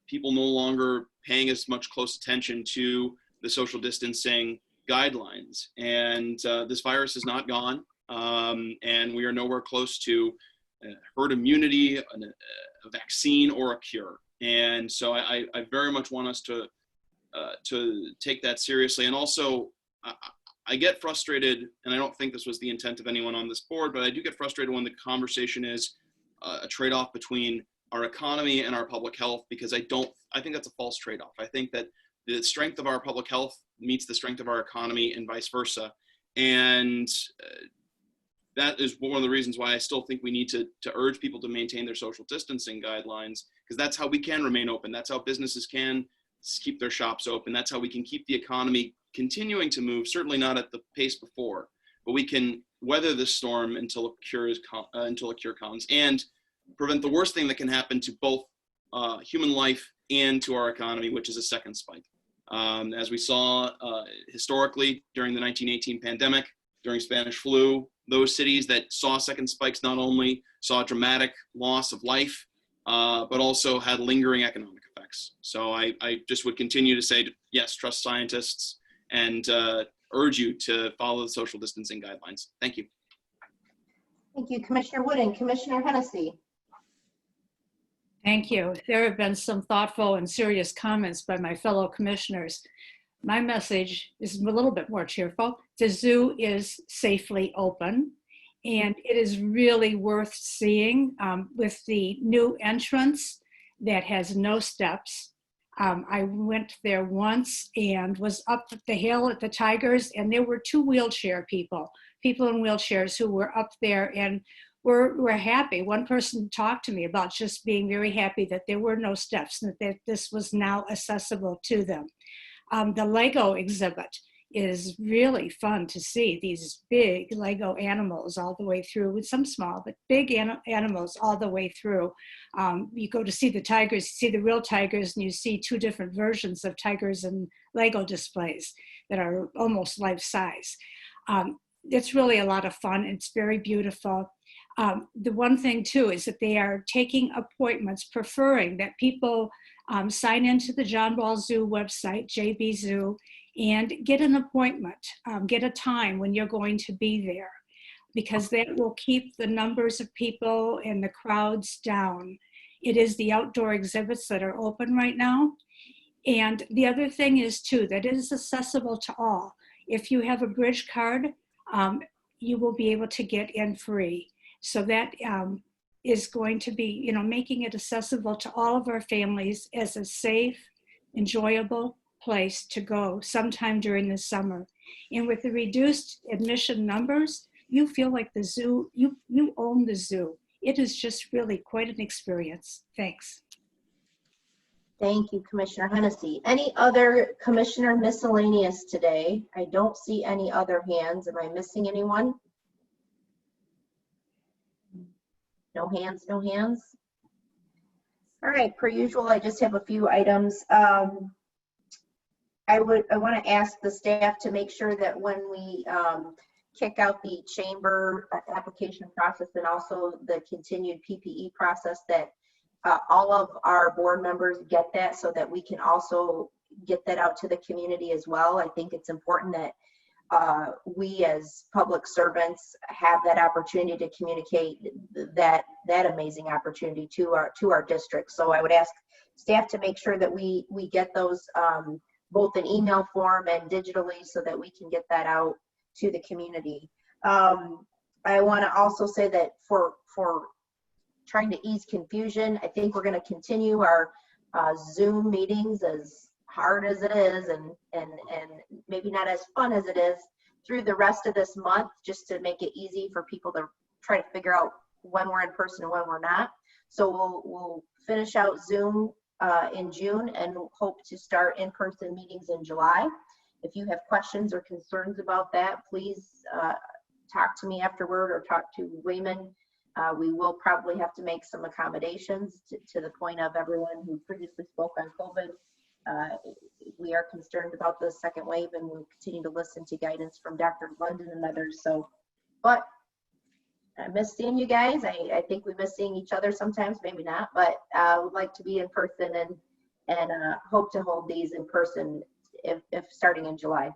Speaker 3: people no longer paying as much close attention to the social distancing guidelines. And this virus is not gone, and we are nowhere close to herd immunity, a vaccine, or a cure. And so I very much want us to take that seriously. And also, I get frustrated, and I don't think this was the intent of anyone on this board, but I do get frustrated when the conversation is a trade-off between our economy and our public health, because I think that's a false trade-off. I think that the strength of our public health meets the strength of our economy and vice versa. And that is one of the reasons why I still think we need to urge people to maintain their social distancing guidelines, because that's how we can remain open. That's how businesses can keep their shops open. That's how we can keep the economy continuing to move, certainly not at the pace before, but we can weather this storm until a cure comes, and prevent the worst thing that can happen to both human life and to our economy, which is a second spike. As we saw historically during the 1918 pandemic, during Spanish flu, those cities that saw second spikes not only saw a dramatic loss of life, but also had lingering economic effects. So I just would continue to say, yes, trust scientists and urge you to follow the social distancing guidelines. Thank you.
Speaker 1: Thank you, Commissioner Wood and Commissioner Hennessy.
Speaker 21: Thank you. There have been some thoughtful and serious comments by my fellow commissioners. My message is a little bit more cheerful. The zoo is safely open, and it is really worth seeing with the new entrance that has no steps. I went there once and was up the hill at the Tigers, and there were 2 wheelchair people in wheelchairs who were up there, and we're happy. One person talked to me about just being very happy that there were no steps and that this was now accessible to them. The Lego exhibit is really fun to see, these big Lego animals all the way through, with some small, but big animals all the way through. You go to see the tigers, you see the real tigers, and you see 2 different versions of tigers and Lego displays that are almost life size. It's really a lot of fun. It's very beautiful. The one thing too is that they are taking appointments, preferring that people sign into the John Ball Zoo website, JB Zoo, and get an appointment, get a time when you're going to be there, because that will keep the numbers of people and the crowds down. It is the outdoor exhibits that are open right now. And the other thing is too, that it is accessible to all. If you have a bridge card, you will be able to get in free. So that is going to be, making it accessible to all of our families as a safe, enjoyable place to go sometime during the summer. And with the reduced admission numbers, you feel like the zoo, you own the zoo. It is just really quite an experience. Thanks.
Speaker 1: Thank you, Commissioner Hennessy. Any other commissioner miscellaneous today? I don't see any other hands. Am I missing anyone? No hands, no hands. All right, per usual, I just have a few items. I want to ask the staff to make sure that when we kick out the chamber application process and also the continued PPE process, that all of our board members get that, so that we can also get that out to the community as well. I think it's important that we as public servants have that opportunity to communicate that amazing opportunity to our district. So I would ask staff to make sure that we get those both in email form and digitally, so that we can get that out to the community. I want to also say that for trying to ease confusion, I think we're going to continue our Zoom meetings, as hard as it is and maybe not as fun as it is, through the rest of this month, just to make it easy for people to try to figure out when we're in person and when we're not. So we'll finish out Zoom in June and hope to start in-person meetings in July. If you have questions or concerns about that, please talk to me afterward or talk to Raymond. We will probably have to make some accommodations to the point of everyone who previously spoke on COVID. We are concerned about the second wave, and we'll continue to listen to guidance from Dr. London and others. So, but I miss seeing you guys. I think we miss seeing each other sometimes, maybe not, but would like to be in person and hope to hold these in person if starting in July.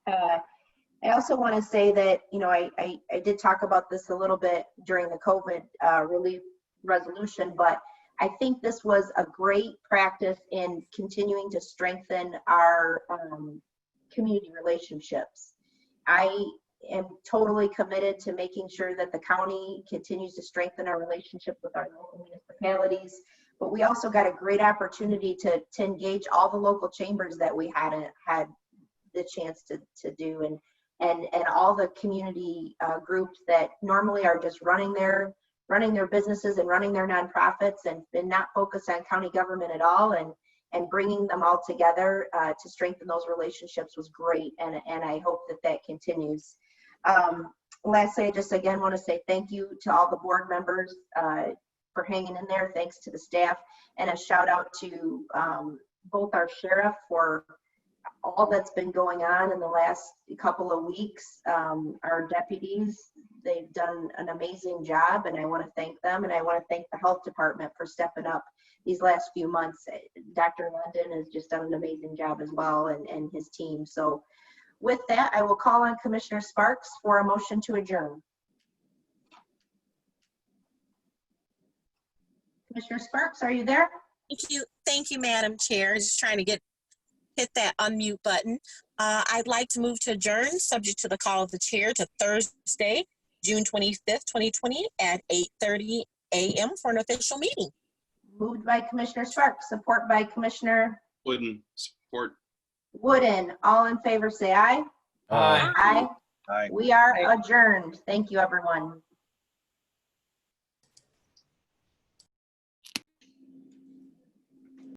Speaker 1: I also want to say that, I did talk about this a little bit during the COVID relief resolution, but I think this was a great practice in continuing to strengthen our community relationships. I am totally committed to making sure that the county continues to strengthen our relationship with our local municipalities, but we also got a great opportunity to engage all the local chambers that we hadn't had the chance to do, and all the community groups that normally are just running their businesses and running their nonprofits and not focused on county government at all, and bringing them all together to strengthen those relationships was great, and I hope that continues. Lastly, I just again want to say thank you to all the board members for hanging in there. Thanks to the staff, and a shout out to both our sheriff for all that's been going on in the last couple of weeks. Our deputies, they've done an amazing job, and I want to thank them, and I want to thank the health department for stepping up these last few months. Dr. London has just done an amazing job as well, and his team. So with that, I will call on Commissioner Sparks for a motion to adjourn. Commissioner Sparks, are you there?
Speaker 8: Thank you, Madam Chair. Just trying to hit that unmute button. I'd like to move to adjourn, subject to the call of the chair, to Thursday, June 25th, 2020 at 8:30 a.m. for an official meeting.
Speaker 1: Moved by Commissioner Sparks, support by Commissioner
Speaker 3: Wooden, support.
Speaker 1: Wooden. All in favor say aye.
Speaker 15: Aye.
Speaker 1: Aye.
Speaker 14: Aye.
Speaker 1: We are adjourned. Thank you, everyone.